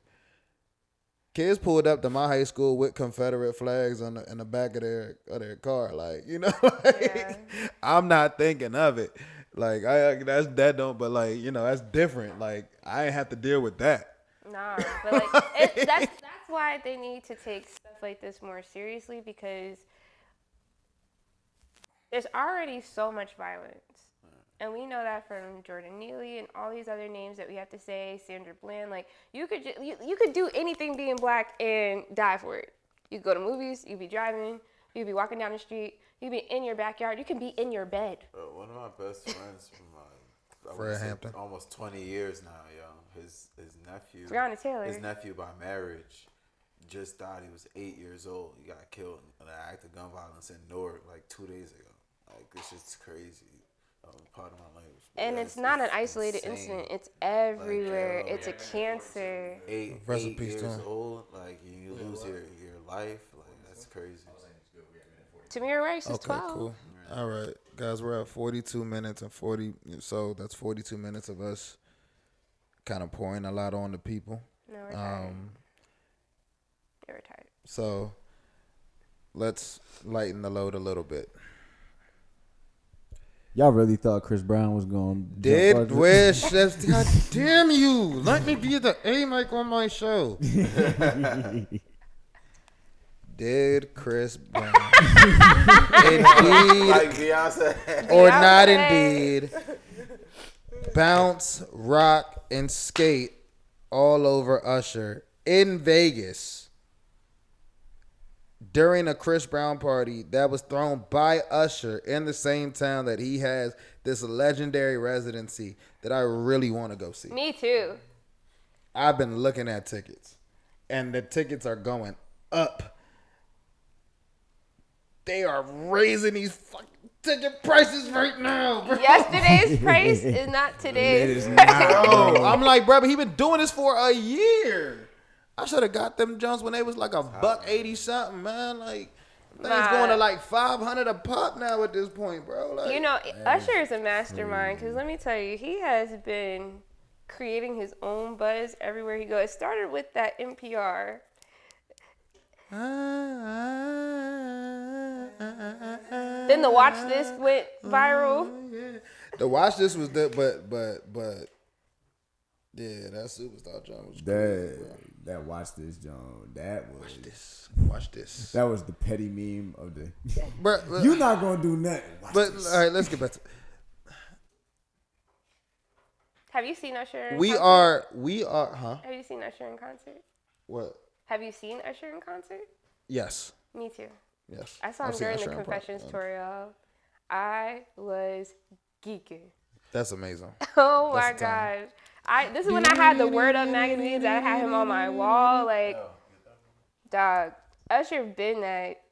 kids pulled up to my high school with Confederate flags in the back of their car, like, you know, like, I'm not thinking of it. Like, that don't, but, like, you know, that's different. Like, I ain't have to deal with that. Nah, but like that's why they need to take stuff like this more seriously, because there's already so much violence. And we know that from Jordan Neely and all these other names that we have to say, Sandra Bland. Like, you could do anything being black and die for it. You could go to movies, you could be driving, you could be walking down the street, you could be in your backyard, you can be in your bed. One of my best friends from Hampton. almost 20 years now, yo. His nephew, Teyana Taylor. His nephew by marriage just died. He was 8 years old. He got killed in an act of gun violence in Newark like 2 days ago. Like, this shit's crazy. Part of my language. And it's not an isolated incident. It's everywhere. Like, it's a cancer. Eight years old, like, you lose your life. Like, that's crazy. Tamir Rice is 12. Okay, cool. All right, guys, we're at 42 minutes and 40. So that's 42 minutes of us kind of pouring a lot on the people. No, we're tired. We're tired. So let's lighten the load a little bit. Y'all really thought Chris Brown was going to Did wish. God damn you. Let me be the A mic on my show. Did Chris Brown indeed like Beyonce or not indeed bounce, rock, and skate all over Usher in Vegas during a Chris Brown party that was thrown by Usher in the same town that he has this legendary residency that I really want to go see? Me too. I've been looking at tickets, and the tickets are going up. They are raising these fucking ticket prices right now, bro. Yesterday's price is not today's price. Bro, I'm like, bro, but he been doing this for a year. I should have got them Jones when they was like $180 something, man. Like, things going to like $500 a pop now at this point, bro. Like, you know, Usher is a mastermind, because let me tell you, he has been creating his own buzz everywhere he goes. It started with that NPR. Then the Watch This went viral. The Watch This was the but yeah, that Superstar John was crazy, bro. That Watch This John, that was Watch this. That was the petty meme of the Bro, you're not gonna do nothing. But all right, let's get back to Have you seen Usher in we concert? are huh? Have you seen Usher in concert? What? Have you seen Usher in concert? Yes. Me too. Yes. I saw him I've seen during the Usher in Confessions person. tour, y'all. I was geeking. That's amazing. Oh my That's the time. gosh. This is when I had the Word Up magazines. I had him on my wall. Like, dog, Usher been that.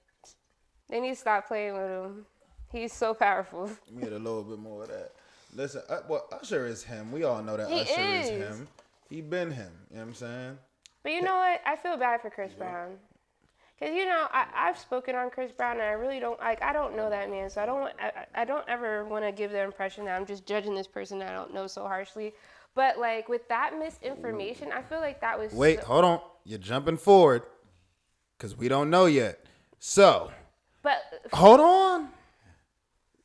They need to stop playing with him. He's so powerful. We need a little bit more of that. Listen, well, Usher is him. We all know that He Usher is is. him. He been him. You know what I'm saying? But you know what? I feel bad for Chris Brown. Because, you know, I've spoken on Chris Brown, and I really don't, like, I don't know that man. So I don't ever want to give the impression that I'm just judging this person that I don't know so harshly. But, like, with that misinformation, I feel like that was... Wait, hold on. You're jumping forward because we don't know yet. So, But hold on.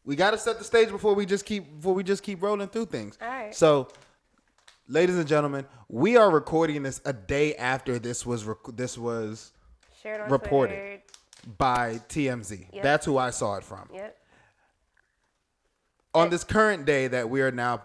We got to set the stage before we just keep rolling through things. All right. So, ladies and gentlemen, we are recording this a day after this was shared on reported Twitter. by TMZ. Yep. That's who I saw it from. Yep. On this current day that we are now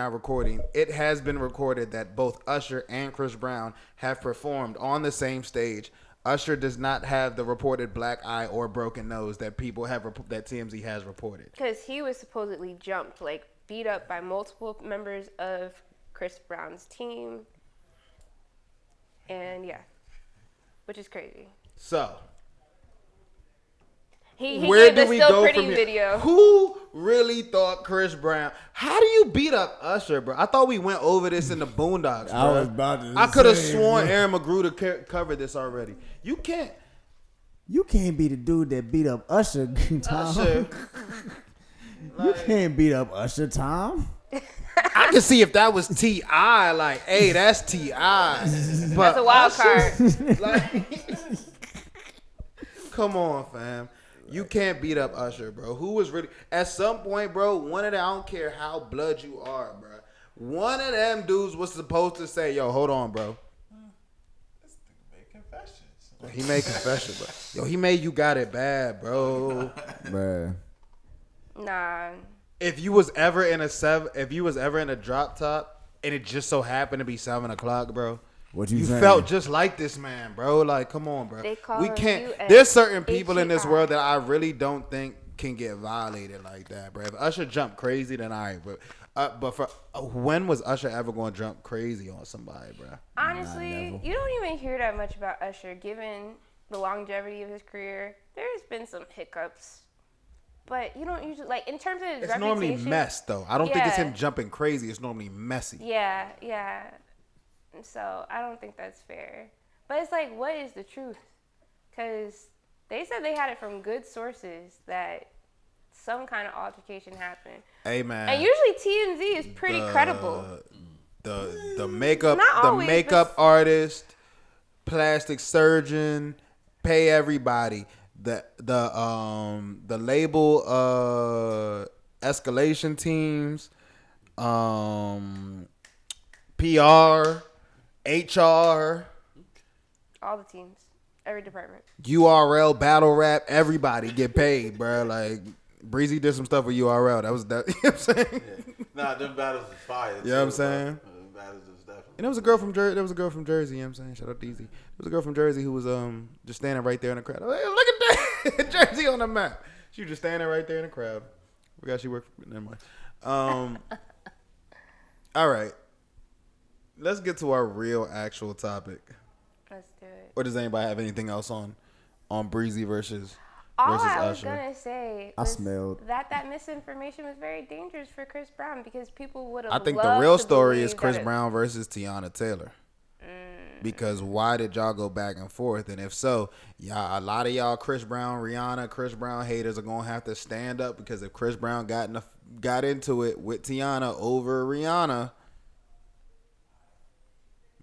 recording, it has been recorded that both Usher and Chris Brown have performed on the same stage. Usher does not have the reported black eye or broken nose that people have that TMZ has reported. Because he was supposedly jumped, like beat up by multiple members of Chris Brown's team, and yeah, which is crazy. So. He Where gave do the we Still go Pretty from here? video. Who really thought Chris Brown? How do you beat up Usher, bro? I thought we went over this in the Boondocks, bro. I was about to I could have say, sworn bro. Aaron McGrew covered this already. You can't. You can't be the dude that beat up Usher, Tom. Usher. You can't beat up Usher, Tom. I can see if that was T.I. Like, hey, that's T.I. But That's a wild card. like, come on, fam. You can't beat up Usher, bro. Who was really at some point, bro? One of them, I don't care how blood you are, bro. One of them dudes was supposed to say, "Yo, hold on, bro." This nigga made confessions. He made confession, bro. Yo, he made you got it bad, bro. Bruh. Nah. If you was ever in a drop top and it just so happened to be 7:00, bro. What you saying? felt just like this man, bro. Like, come on, bro. They call We him can't. U.S. There's certain people in this H.E.I. world that I really don't think can get violated like that, bro. If Usher jumped crazy, then all right, but for when was Usher ever going to jump crazy on somebody, bro? Honestly, you don't even hear that much about Usher, given the longevity of his career. There's been some hiccups, but you don't usually, like, in terms of his It's reputation. normally mess, though. I don't think it's Yeah. him jumping crazy. It's normally messy. Yeah. So I don't think that's fair. But it's like, what is the truth? Because they said they had it from good sources that some kind of altercation happened. Hey, man. And usually TMZ is pretty credible. The makeup Not always, but- artist, plastic surgeon, pay everybody. The label escalation teams, PR, HR, All the teams, every department. URL, battle rap, everybody get paid, bro. Like, Breezy did some stuff with URL. That was that. You know what I'm saying? Yeah. Nah, them battles was fire. You know what I'm saying? Them battles was definitely. And there was a girl from Jersey. There was a girl from Jersey. You know what I'm saying? Shout out to Easy. There was a girl from Jersey who was just standing right there in the crowd. Like, hey, look at that Jersey on the map. She was just standing right there in the crowd. Forgot she worked. Never mind. All right. Let's get to our real actual topic. Let's do it. Or does anybody have anything else on Breezy versus All I was Usher? gonna say I was smelled. that misinformation was very dangerous for Chris Brown, because people would have. I think the real story is Chris Brown versus Teyana Taylor. Because why did y'all go back and forth? And if so, a lot of y'all Chris Brown haters are gonna have to stand up, because if Chris Brown got into it with Teyana over Rihanna,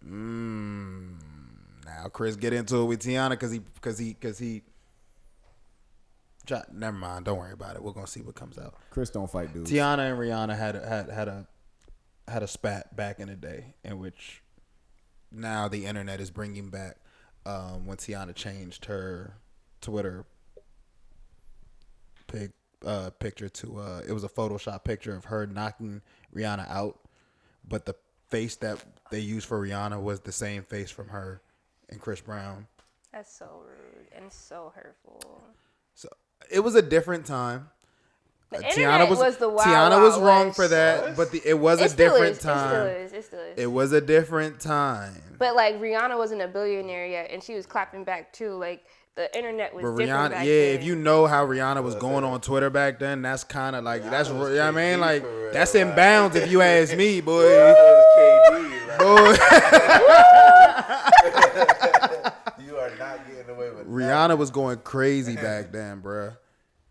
now Chris get into it with Teyana because he. Never mind. Don't worry about it. We're gonna see what comes out. Chris don't fight dudes. Teyana and Rihanna had a spat back in the day, in which now the internet is bringing back when Teyana changed her Twitter picture to it was a Photoshop picture of her knocking Rihanna out, but the face that they used for Rihanna was the same face from her and Chris Brown. That's so rude and so hurtful. So it was a different time. The internet was the wild, Teyana wild was wrong west. for that, but it was a still different is. time. It still is. It was a different time. But like, Rihanna wasn't a billionaire yet, and she was clapping back too. Like, the internet was But different Rihanna, back yeah, then. if you know how Rihanna was going on Twitter back then, that's kind of like, that's, you know what I mean? Like, that's in bounds if you ask me, boy. Boy. You are not getting away with Rihanna was going crazy back then, bruh.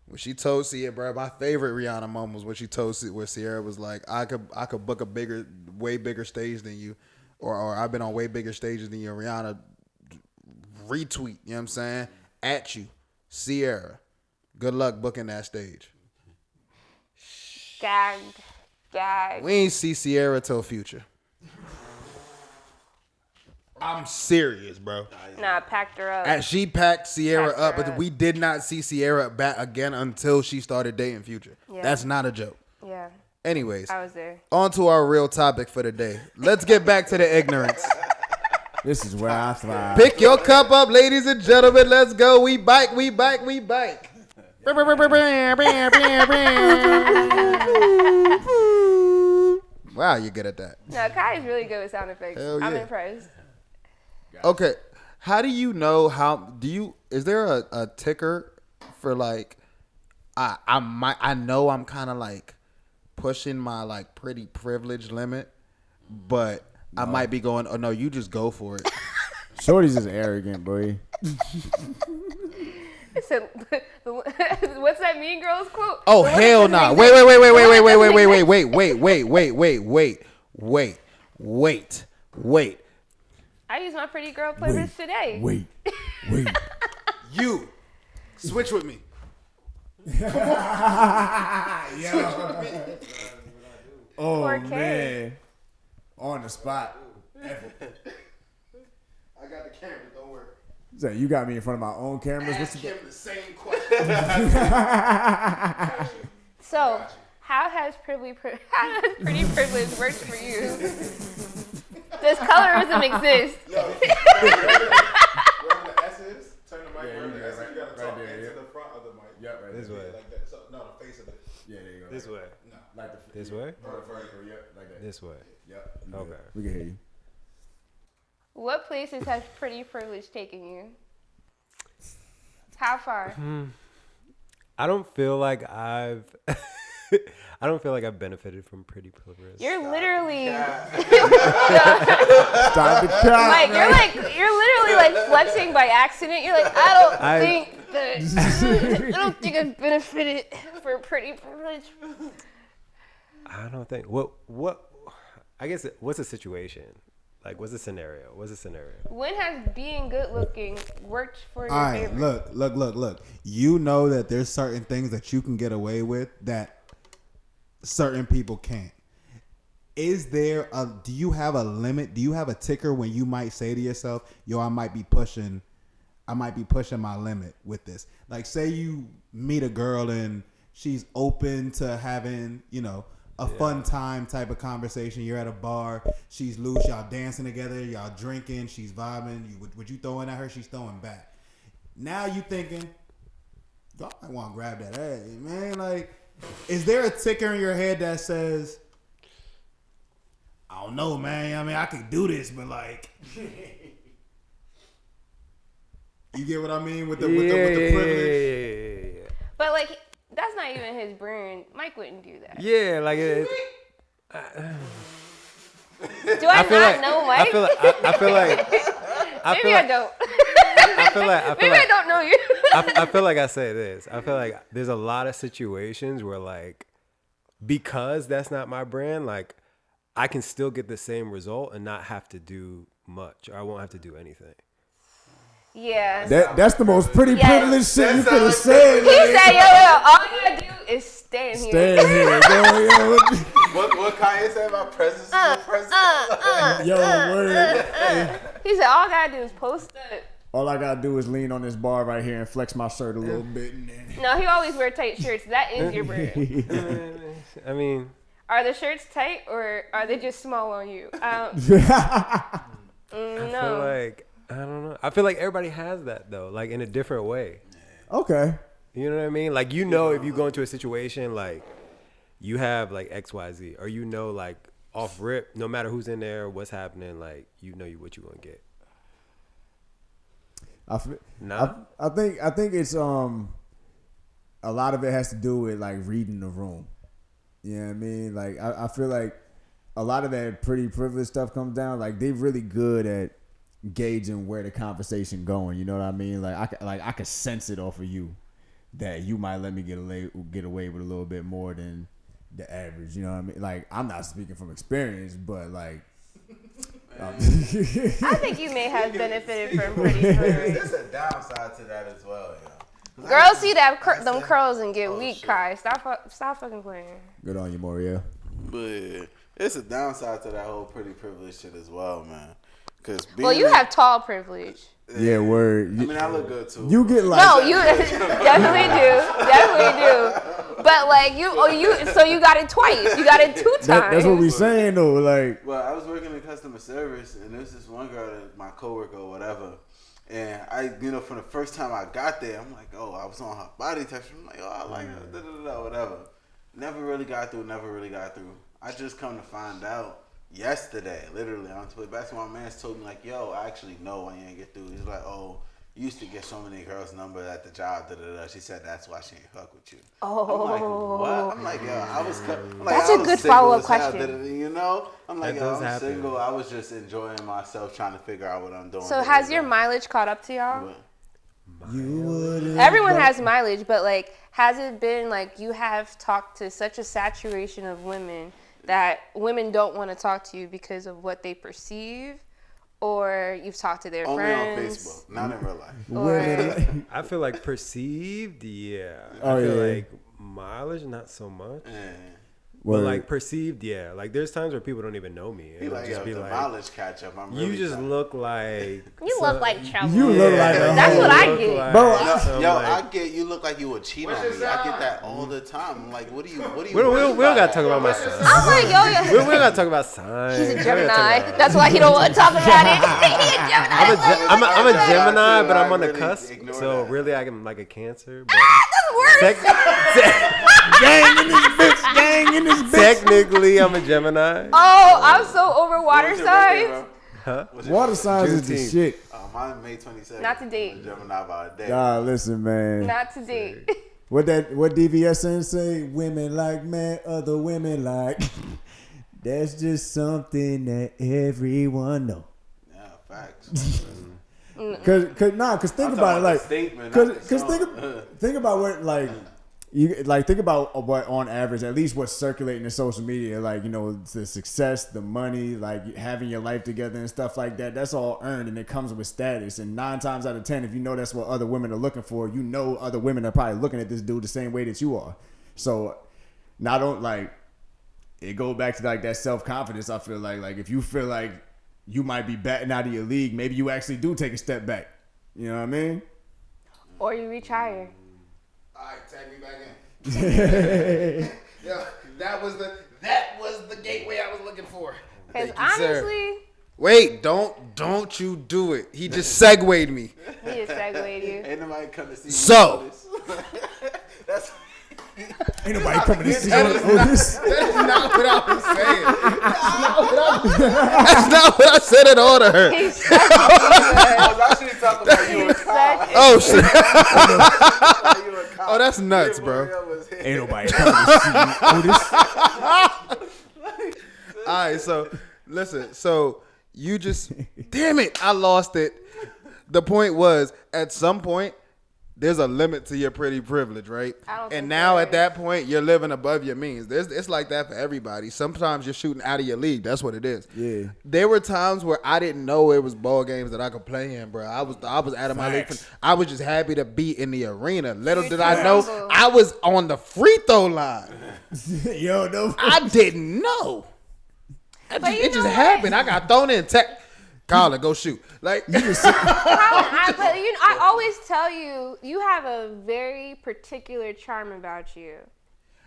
When she told Sierra, bro, my favorite Rihanna moment was when she told where Sierra was like, I could book a way bigger stage than you, or I've been on way bigger stages than you. And Rihanna retweet, you know what I'm saying? At you, Sierra. Good luck booking that stage. Gagged. We ain't see Sierra till Future. I'm serious, bro. Nah, packed her up. She packed Sierra up, but we did not see Sierra back again until she started dating Future. Yeah. That's not a joke. Yeah. Anyways, I was there. On to our real topic for the day. Let's get back to the ignorance. This is where I thrive. Pick your cup up, ladies and gentlemen. Let's go. We bike. Wow, you're good at that. No, Kai's really good with sound effects. Hell yeah. I'm impressed. Okay, how do you know is there a ticker for like I know I'm kind of like pushing my like pretty privilege limit, but I might be going, oh no, you just go for it. Shorty's just arrogant, boy. So, what's that Mean Girls quote? Oh hell no! Wait. I used my pretty girl playlist today. Wait. You switch with me. Oh 4K. man, on the spot. I got the camera. Don't worry. So you got me in front of my own cameras. Ask him the same question. So, how has pretty privilege worked for you? Does colorism exist? Yo, wherever the S is, turn the mic wherever the S is. You gotta talk into the front of the mic. Yeah, right. This way. Like that. So, no, the face of it. Yeah, there you go. This way. No. Like This way? Vertical, yep, like that. This way. Yep. Okay. We can hear you. What places has pretty privilege taken you? How far? I don't feel like I've benefited from pretty privilege. You're literally Time to count. like you're literally like flexing by accident. You're like, I don't think I've benefited for pretty privilege. I don't think what I guess what's the situation? Like, what's the scenario? When has being good looking worked for your All right, favor? look. You know that there's certain things that you can get away with that certain people can't. Do you have a limit? Do you have a ticker when you might say to yourself, yo, I might be pushing my limit with this? Like, say you meet a girl and she's open to having, a fun time type of conversation. You're at a bar, she's loose, y'all dancing together, y'all drinking, she's vibing. What you throwing at her, she's throwing back. Now you thinking, y'all might want to grab that ass, man. Like, is there a ticker in your head that says, I don't know, man. I mean, I could do this, but like, you get what I mean with the privilege. Yeah. But like, that's not even his brand. Mike wouldn't do that. Yeah, like it. Do I not know Mike? I feel like. Maybe I don't. Maybe I don't know you. I feel like I say this. I feel like there's a lot of situations where like, because that's not my brand, like I can still get the same result and not have to do much, or I won't have to do anything. Yeah. That's the most pretty privileged shit you could have said. He said, yo, all you gotta do is stand here. Stand here, yo. What Kanye said about presence? Yo, word. He said, all I gotta do is post up. All I gotta do is lean on this bar right here and flex my shirt a little bit. And then... No, he always wear tight shirts. That is your brand. I mean, are the shirts tight or are they just small on you? I feel like, I don't know. I feel like everybody has that though, like in a different way. Okay. You know what I mean? Like, if you go into a situation, like you have like XYZ, or like off rip, no matter who's in there, what's happening, like what you're gonna get. I think it's a lot of it has to do with like reading the room. You know what I mean? Like I feel like a lot of that pretty privileged stuff comes down. Like they're really good at gauging where the conversation going. You know what I mean? Like I could sense it off of you that you might let me get away with a little bit more than the average. You know what I mean? Like I'm not speaking from experience, but like. I think you may have benefited from pretty privilege. There's a downside to that as well, yeah. Girls see them curls and get weak, Kai. Stop fucking playing. Good on you, Maur. But it's a downside to that whole pretty privilege shit as well, man. Well, you have tall privilege. Yeah, word. I mean, I look good too. You get like no, you definitely do. But like so you got it twice. You got it 2 times. That's what we saying though. Like, well, I was working in customer service, and there's this one girl, my coworker or whatever, and I, from the first time I got there, I'm like, oh, I was on her body texture. I'm like, oh, I like her, whatever. Never really got through. I just come to find out yesterday, literally on Twitter. That's why my man told me, like, yo, I actually know why you ain't get through. He's like, oh, you used to get so many girls' numbers at the job. She said that's why she ain't fuck with you. Oh. I'm like, what? I'm like, yo, I was. That's a good follow-up question. I'm like, yo, I'm single. I was just enjoying myself, trying to figure out what I'm doing. So has your mileage caught up to y'all? Everyone has mileage, but like, has it been like you have talked to such a saturation of women that women don't want to talk to you because of what they perceive, or you've talked to their friends? Only on Facebook, not in real life. I feel like perceived, yeah. Oh, I feel like mileage, not so much. But like perceived, yeah. Like there's times where people don't even know me. Be like, just be like, mileage catch up. I'm really you just look like look like trouble. You look like that's what I get, like, bro. I get you look like you would cheat on me. I get that all the time. I'm like, what do you? We don't gotta talk about my signs. I'm like, yo, we don't gotta talk about signs. He's a Gemini. That's why he don't want to talk about it. He's a Gemini. I'm a Gemini, but I'm on the cusp. So really, I'm like a Cancer. But that's worse. Gang in this bitch. Gang in this bitch. Technically, I'm a Gemini. Oh, I'm so over water signs. Huh? Water signs is the shit. Mine May 27th. Not to date. Gemini by a day. Nah, listen, man. Not to date. What DVS saying say? Women like man, other women like. That's just something that everyone know. Yeah, facts. Cause think about it, like, think about what, like, you like think about what on average, at least what's circulating in social media, like, the success, the money, like having your life together and stuff like that. That's all earned, and it comes with status. And 9 times out of 10, if you know that's what other women are looking for, other women are probably looking at this dude the same way that you are. So, not only like it goes back to like that self-confidence. I feel like if you feel like you might be batting out of your league, maybe you actually do take a step back. You know what I mean? Or you reach higher. All right, tag me back in. Yeah, that was the gateway I was looking for. Because honestly, wait, don't you do it. He just segued me. He just segued you. Ain't nobody come to see you. So That's. Ain't nobody coming to see you. That's not what I was saying. That's not what I said at all to her. I was actually talking about you and Kyle. Oh shit. Oh, that's nuts, bro. Ain't nobody coming to see you. All right, so listen. So you just, damn it, I lost it. The point was, at some point, there's a limit to your pretty privilege, right? And now at that point, you're living above your means. It's like that for everybody. Sometimes you're shooting out of your league. That's what it is. Yeah. There were times where I didn't know it was ball games that I could play in, bro. I was out of my league. I was just happy to be in the arena. Little did I know, I was on the free throw line. Yo, no. I didn't know. It just happened. I got thrown in tech. Colin, go shoot. Like, I always tell you, you have a very particular charm about you.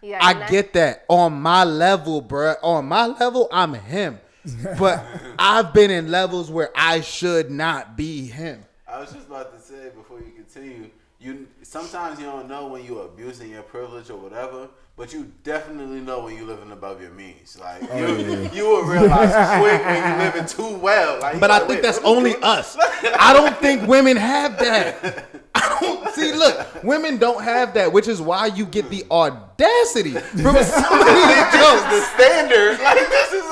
I get that. On my level, bruh. On my level, I'm him. But I've been in levels where I should not be him. I was just about to say, before you continue, sometimes you don't know when you're abusing your privilege or whatever, but you definitely know when you're living above your means. Like, you will realize quick when you're living too well. Like, but I think that's only us. I don't think women have that. See, look, women don't have that, which is why you get the audacity from somebody the standard. Like, this is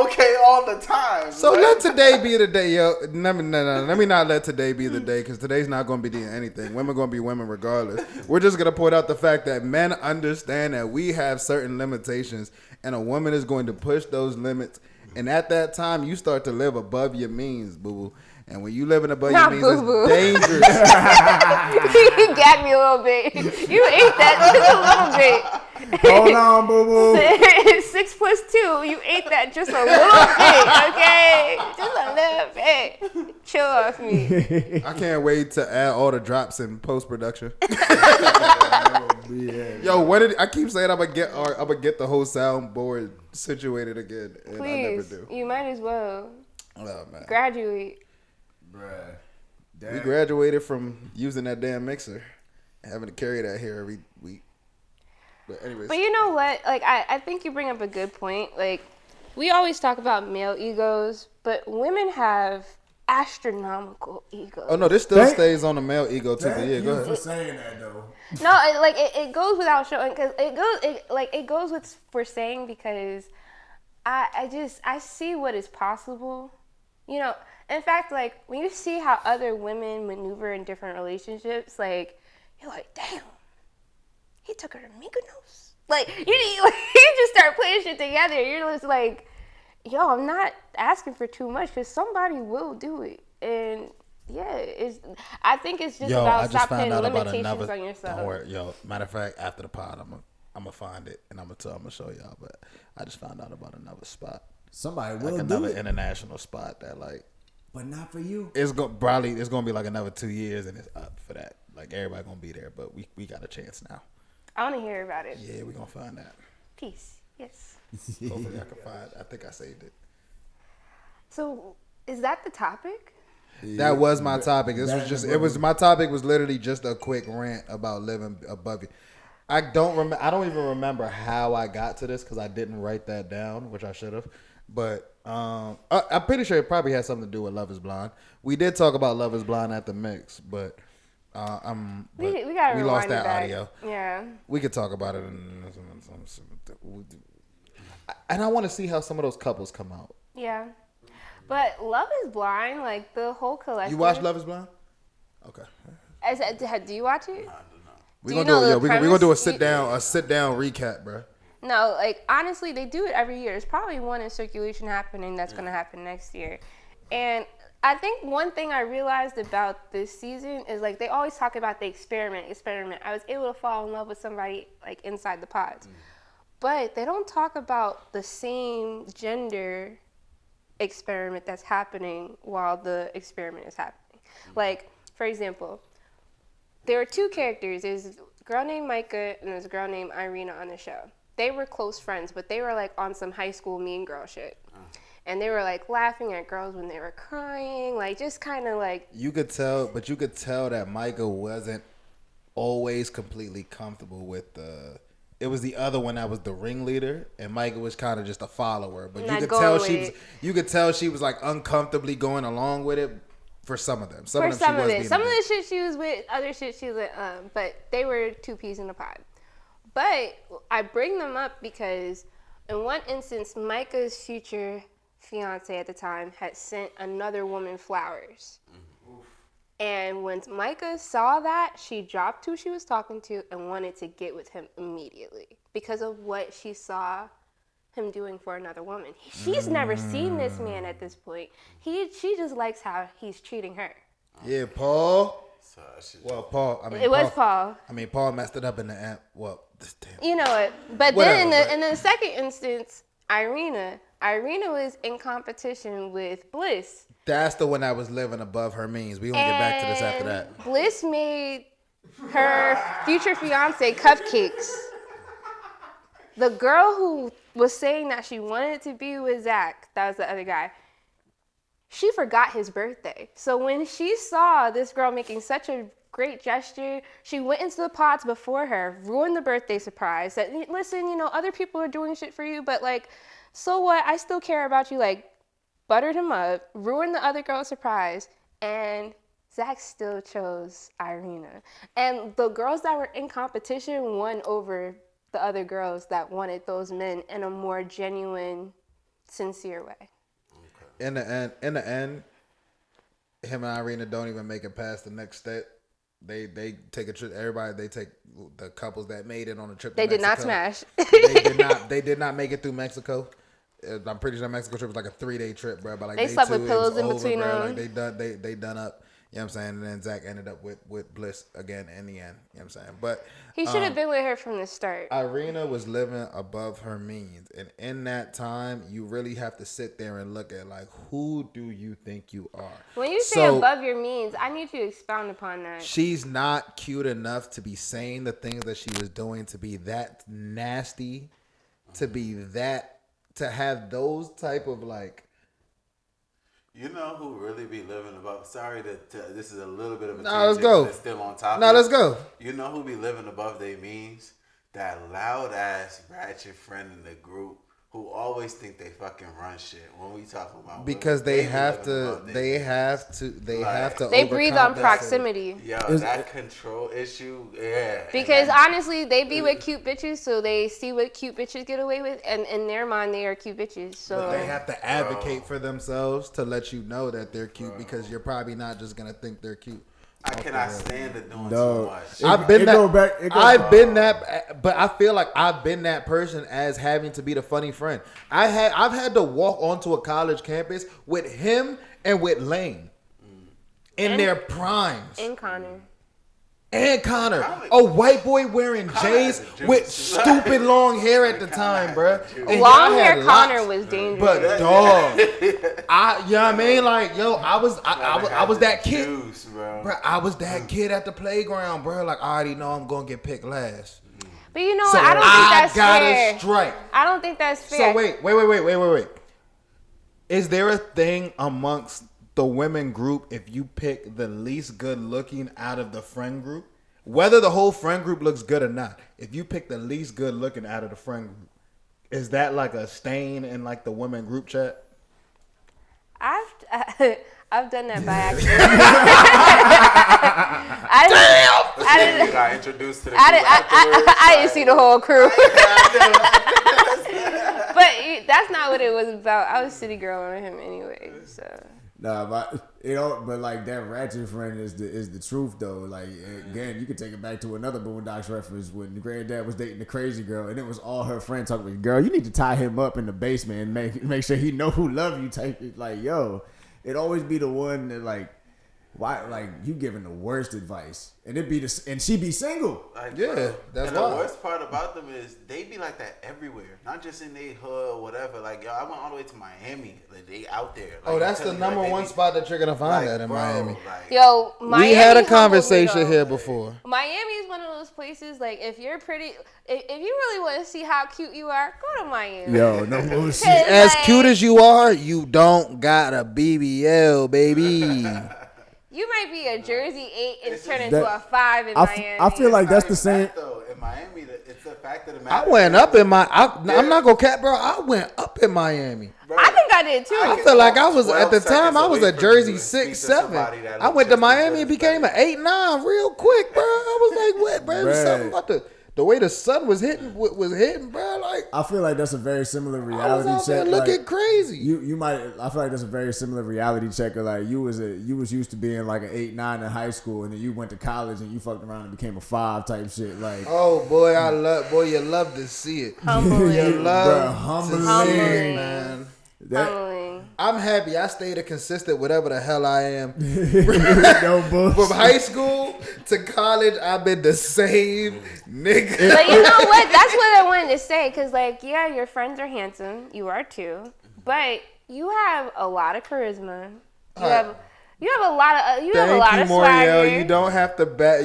okay all the time. So let today be the day, yo. No. Let me not let today be the day, because today's not going to be anything. Women going to be women regardless. We're just going to point out the fact that men understand that we have certain limitations, and a woman is going to push those limits. And at that time, you start to live above your means, boo-boo. And when you living above your means, it's dangerous. You gagged me a little bit. You ate that just a little bit. Hold on, boo-boo. 6.5 plus 2, you ate that just a little bit, okay? Just a little bit. Chill off me. I can't wait to add all the drops in post production. Yo, I keep saying I'm gonna get the whole soundboard situated again, and I never Please, do. you might as well. Oh man, Graduate. Bruh. we graduated from using that damn mixer, and having to carry that here every week. But anyways, But you know what? Like, I think you bring up a good point. Like, we always talk about male egos, but women have astronomical egos. oh no, this still stays on the male ego too. But yeah, go ahead. for saying that though. No, it goes without showing, because it goes with for saying, because I see what is possible. You know, in fact, like, when you see how other women maneuver in different relationships, like, you're like, damn, he took her to Mykonos. Like, you just start putting shit together. You're just like, yo, I'm not asking for too much, because somebody will do it. And yeah, I think it's just about stop putting limitations on yourself. Don't worry, yo. Matter of fact, after the pod, I'm gonna find it and I'm gonna show y'all. But I just found out about another spot. Somebody Like will another do it, international spot that like but not for you. it's gonna be like another 2 years and it's up for that. Like everybody gonna be there, but we got a chance now. I want to hear about it. Yeah, we gonna find that. Peace. Yes. Hopefully I can find. I think I saved it. So, is that the topic? That was my topic. My topic was literally just a quick rant about living above you. I don't even remember how I got to this because I didn't write that down, which I should have. But I'm pretty sure it probably has something to do with Love Is Blind. We did talk about Love Is Blind at the mix, but We gotta we lost rewind that it back. audio. Yeah. We could talk about it, and I want to see how some of those couples come out. Yeah. But Love Is Blind, like the whole collection. You watch Love Is Blind? Okay. Do you watch it? We're gonna do a sit down recap, bro. No, like honestly, they do it every year. There's probably one in circulation happening that's gonna happen next year. And I think one thing I realized about this season is like they always talk about the experiment. I was able to fall in love with somebody like inside the pods. But they don't talk about the same gender experiment that's happening while the experiment is happening. Like, for example, there were 2 characters. There's a girl named Micah and there's a girl named Irina on the show. They were close friends, but they were like on some high school mean girl shit. And they were like laughing at girls when they were crying, like just kind of like. You could tell that Micah wasn't always completely comfortable with it was the other one that was the ringleader, and Micah was kind of just a follower. But you could tell she was like uncomfortably going along with it for some of them. Some of the shit she was with, other shit she was with, but they were 2 peas in a pod. But I bring them up because in one instance, Micah's future fiance at the time had sent another woman flowers. And when Micah saw that, she dropped who she was talking to and wanted to get with him immediately because of what she saw him doing for another woman. She's never seen this man at this point. She just likes how he's treating her. Yeah, Paul. Well, Paul. Paul. I mean, Paul messed it up in the end. Well, this damn. You know it. But then in the second instance, Irina was in competition with Bliss. That's the one that was living above her means. We gonna get back to this after that. Bliss made her future fiance cupcakes. The girl who was saying that she wanted to be with Zach, that was the other guy, she forgot his birthday. So when she saw this girl making such a great gesture, she went into the pods before her, ruined the birthday surprise, said, listen, other people are doing shit for you, but like, so what? I still care about you. Like, buttered him up, ruined the other girl's surprise, and Zach still chose Irina. And the girls that were in competition won over the other girls that wanted those men in a more genuine, sincere way. In the end, him and Irina don't even make it past the next step. They take a trip. They take the couples that made it on a trip. They did not smash. They did not make it through Mexico. I'm pretty sure Mexico trip was like a 3-day trip, bro. But like they slept with pillows in between them. Like they done up. You know what I'm saying? And then Zach ended up with Bliss again in the end. You know what I'm saying? But he should have been with her from the start. Irina was living above her means. And in that time, you really have to sit there and look at, like, who do you think you are? When you say above your means, I need you to expound upon that. She's not cute enough to be saying the things that she was doing, to be that nasty, to be that, to have those type of, like. You know who really be living above? Sorry that this is a little bit of a let's go. It's still on top. Let's go. You know who be living above their means? That loud ass ratchet friend in the group who always think they fucking run shit when we talking about because women. they have to they breathe on proximity. Yo, that control issue, yeah. Because honestly, they be with cute bitches, so they see what cute bitches get away with, and in their mind, they are cute bitches. So but they have to advocate for themselves to let you know that they're cute, because you're probably not just gonna think they're cute. I cannot stand it doing too much. I've been that, but I feel like I've been that person as having to be the funny friend. I've had to walk onto a college campus with him and with Lane in their primes. And Connor, a white boy wearing J's with stupid long hair at the time, bruh. Long hair Connor was dangerous. But dog, you know what I mean? Like, yo, I was that kid, bro. I was that kid at the playground, bro. Like, I already know I'm gonna get picked last. But you know, so I don't think that's fair. Gotta strike. I don't think that's fair. So wait. Is there a thing amongst the women group if you pick the least good looking out of the friend group? Whether the whole friend group looks good or not, if you pick the least good looking out of the friend group, is that like a stain in like the women group chat? I've done that by accident. I got introduced to the I didn't see the whole crew. But that's not what it was about. I was city girl on him anyway, so. Nah, but like that ratchet friend is the truth though. Like, again, you could take it back to another Boondocks reference when the granddad was dating the crazy girl, and it was all her friends talking about, girl, you need to tie him up in the basement and make sure he know who love you type. Like, yo, it always be the one that like, why, like, you giving the worst advice, and and she be single. Like, yeah, bro, that's and why. The worst part about them is they be like that everywhere, not just in their hood or whatever. Like, yo, I went all the way to Miami. Like, they out there. Like, that's the number one spot that you're gonna find that in Miami. Like, yo, Miami. We had a conversation here before. Miami is one of those places. Like, if you're pretty, if you really want to see how cute you are, go to Miami. Yo, no bullshit. As cute as you are, you don't got a BBL, baby. You might be a Jersey 8 and turn into a 5 in Miami. I feel like that's the same. Though, in Miami, it's the fact of the matter. I went up in I'm not gonna cap, bro. I went up in Miami. Bro, I think I did too. I feel like I was at the time. I was a Jersey 6, 7. I went to Miami and became an 8, 9 real quick, bro. I was like, what, bro? It was something about the way the sun was hitting, bro. Like, I feel like that's a very similar I reality was out there check. looking like, crazy. You might. I feel like that's a very similar reality check. Of like you was used to being like an 8, 9 in high school, and then you went to college and you fucked around and became a 5 type shit. Like, oh boy, you love to see it. Humbling. You love humbling, to see it, man. Humbling. I'm happy I stayed a consistent whatever the hell I am. No bullshit. From high school to college, I've been the same nigga. But you know what? That's what I wanted to say. Because, like, yeah, your friends are handsome. You are too. But you have a lot of charisma. You have a lot of Thank you, swagger. Moriel. You don't have to bet.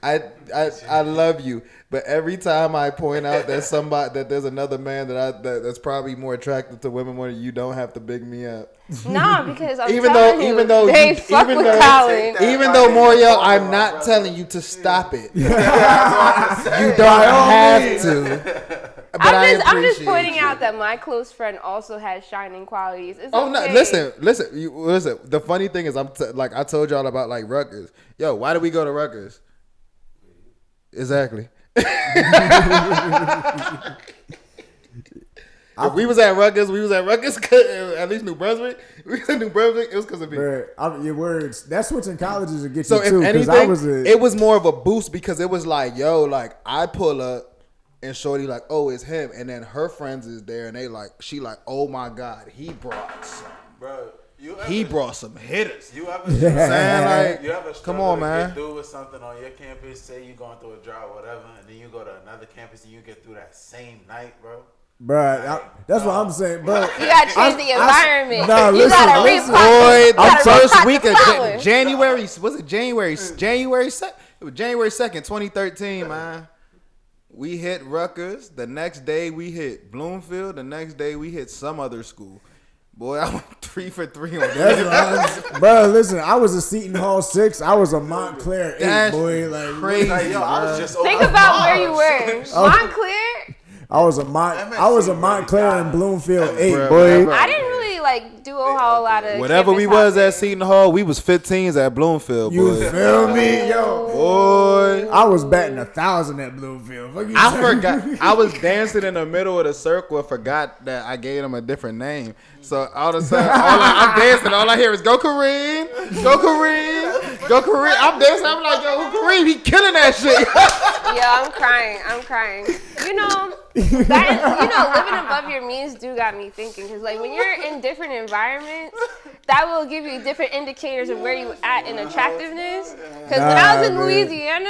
I love you, but every time I point out that there's another man that's probably more attractive to women more, you don't have to big me up. No, because I'm even telling though they fuck with Colin. Even though Moriel, I'm not telling you to stop it. You don't have to. But I'm just pointing out that my close friend also has shining qualities. It's no! okay. Listen. The funny thing is, I told y'all about like Rutgers. Yo, why did we go to Rutgers? Exactly. We was at Rutgers. At least New Brunswick. We was in New Brunswick. It was because of me. Your words. That switching colleges will get So you too. if anything, it was more of a boost because it was like, yo, like I pull up and shorty like, oh, it's him, and then her friends is there and she like, oh my god, he brought some. Bro, he brought some hitters. You ever saying like, you ever come on, to man. get through with something on your campus? Say you going through a drought, or whatever, and then you go to another campus and you get through that same night, bro. Bruh, that's what I'm saying, bro. You gotta change the environment. Nah, you listen, gotta Boy, the first week of power. January, was it January 2nd? It was January 2nd, 2013, man. We hit Rutgers. The next day we hit Bloomfield. The next day we hit some other school. Boy, I went 3 for 3 on that. Bro, listen, I was a Seton Hall 6. I was a Montclair 8, That's boy. Like crazy. Like, yo, I was just Think about where you were. Montclair. I was a Montclair and Bloomfield 8, Bruh, boy. I didn't really like do a whole lot of Whatever we campus was at hopping. Seton Hall, we was 15s at Bloomfield, You boy. feel me, yo? Boy. I was batting 1,000 at Bloomfield. Fuck you I saying? forgot. I was dancing in the middle of the circle and forgot that I gave him a different name. So all of a sudden, I'm dancing. All I hear is "Go Kareem, go Kareem, go Kareem." I'm dancing. I'm like, "Yo, who Kareem? He killing that shit." Yeah, I'm crying. You know, living above your means do got me thinking. Because, like, when you're in different environments, that will give you different indicators of where you at in attractiveness. Because when I was in Louisiana,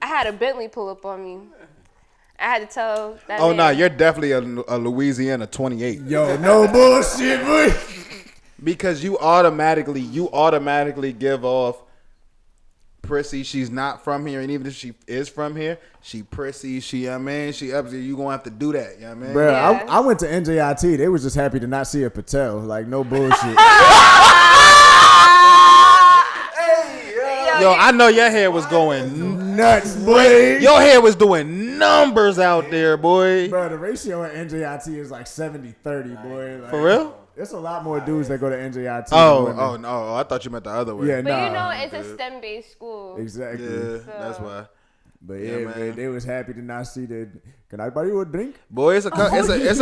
I had a Bentley pull up on me. I had to tell that Oh man. no, you're definitely a Louisiana 28. Yo, no bullshit, boy. Because you automatically give off prissy. She's not from here, and even if she is from here, she prissy. She up there. You gonna have to do that. You know what I mean? Bro, Yeah. I went to NJIT. They was just happy to not see a Patel. Like, no bullshit. Yo, I know your hair was going Nuts, boy. Your hair was doing numbers out there, boy. Bro, the ratio at NJIT is like 70-30, boy. Like, For real? There's a lot more dudes that go to NJIT. Oh, than women. no. I thought you meant the other way. Yeah, But nah. you know, it's a STEM-based school. Exactly. Yeah, that's why. But Yeah, yeah, man. man, they was happy to not see the. Can I buy you a drink? Boy, it's a couple baddies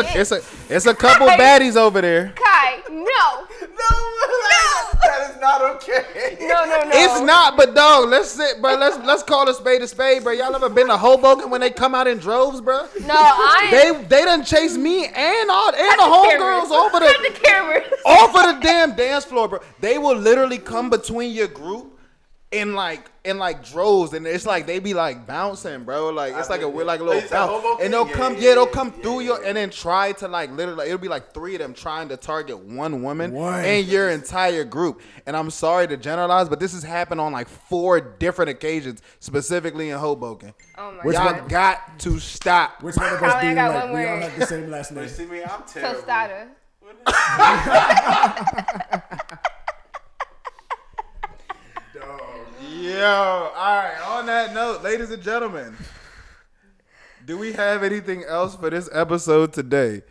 over there. Kai, no. That is not okay. No. It's not, but dog, let's call a spade, bro. Y'all ever been to Hoboken when they come out in droves, bro? No, They done chase me and the homegirls over the cameras. off of the damn dance floor, bro. They will literally come between your group in like droves, and it's like they be like bouncing, bro. Like it's like a little bounce, and they'll come through your and then try to like literally it'll be like 3 of them trying to target one woman and your entire group. And I'm sorry to generalize, but this has happened on like 4 different occasions, specifically in Hoboken. Oh my Which God. Y'all got to stop. Which one of Kai, us I do got like? one We all word. have the same last name. See me, I'm terrible. Tostada. Yo, all right. On that note, ladies and gentlemen, do we have anything else for this episode today?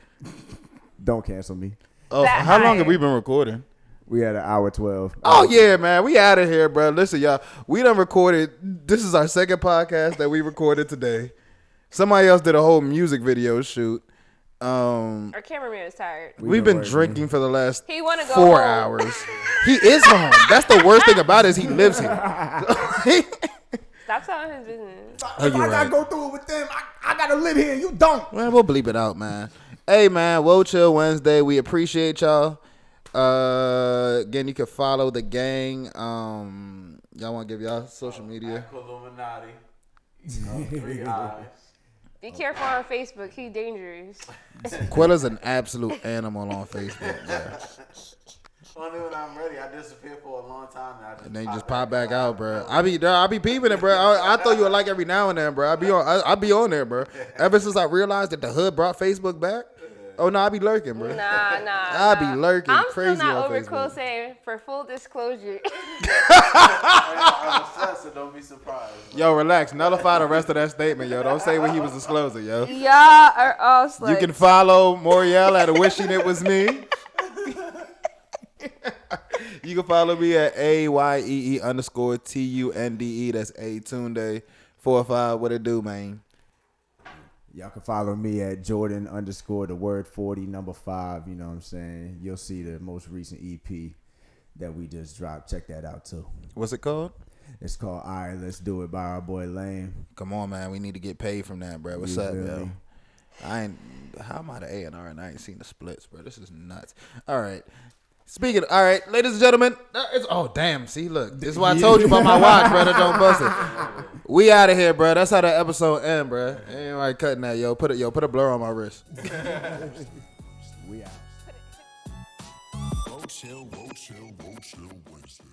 Don't cancel me. Oh, That how long high. have we been recording? We had an hour 12. Oh yeah, man, we out of here, bro. Listen, y'all, we done recorded. This is our second podcast that we recorded today. Somebody else did a whole music video shoot. Our cameraman is tired. We've been drinking for the last He wanna go 4 home. hours. He is home. That's the worst thing about it is he lives here. Stop telling his business. If I gotta go through it with them, I gotta live here. You don't. Man, we'll bleep it out, man. Hey, man, Woah Chill Wednesday. We appreciate y'all. Again, you can follow the gang. Y'all want to give y'all social media? Illuminati. 3 eyes. Be careful on Facebook. He's dangerous. Quilla's an absolute animal on Facebook, bro. Only when I'm ready. I disappear for a long time And then you just pop back out, bro. I be peeping it, bro. I throw you a like every now and then, bro. I be on there, bro. Ever since I realized that the hood brought Facebook back. Oh no, I be lurking, bro. Nah. I be lurking I'm crazy still not on over Facebook. cool saying for full disclosure. I'm obsessed, so don't be surprised. Yo, relax. Nullify the rest of that statement, yo. Don't say what he was disclosing, yo. Y'all are all sluts. You can follow Moriel at Wishing It Was Me. You can follow me at AYEE_TUNDE. That's A-Tunde 45. What it do, man? Y'all can follow me at Jordan _40 5. You know what I'm saying? You'll see the most recent EP that we just dropped. Check that out too. What's it called? It's called All Right, Let's Do It by our boy Lane. Come on, man. We need to get paid from that, bro. What's You up, feel yo? me? How am I the A&R and I ain't seen the splits, bro? This is nuts. All right. Speaking, all right, ladies and gentlemen. Damn. See, look, this is why I told you about my watch, brother. Don't bust it. We out of here, bro. That's how the episode end, bro. Ain't nobody cutting that, yo. Put a blur on my wrist. We out. Woah Chill Wednesday.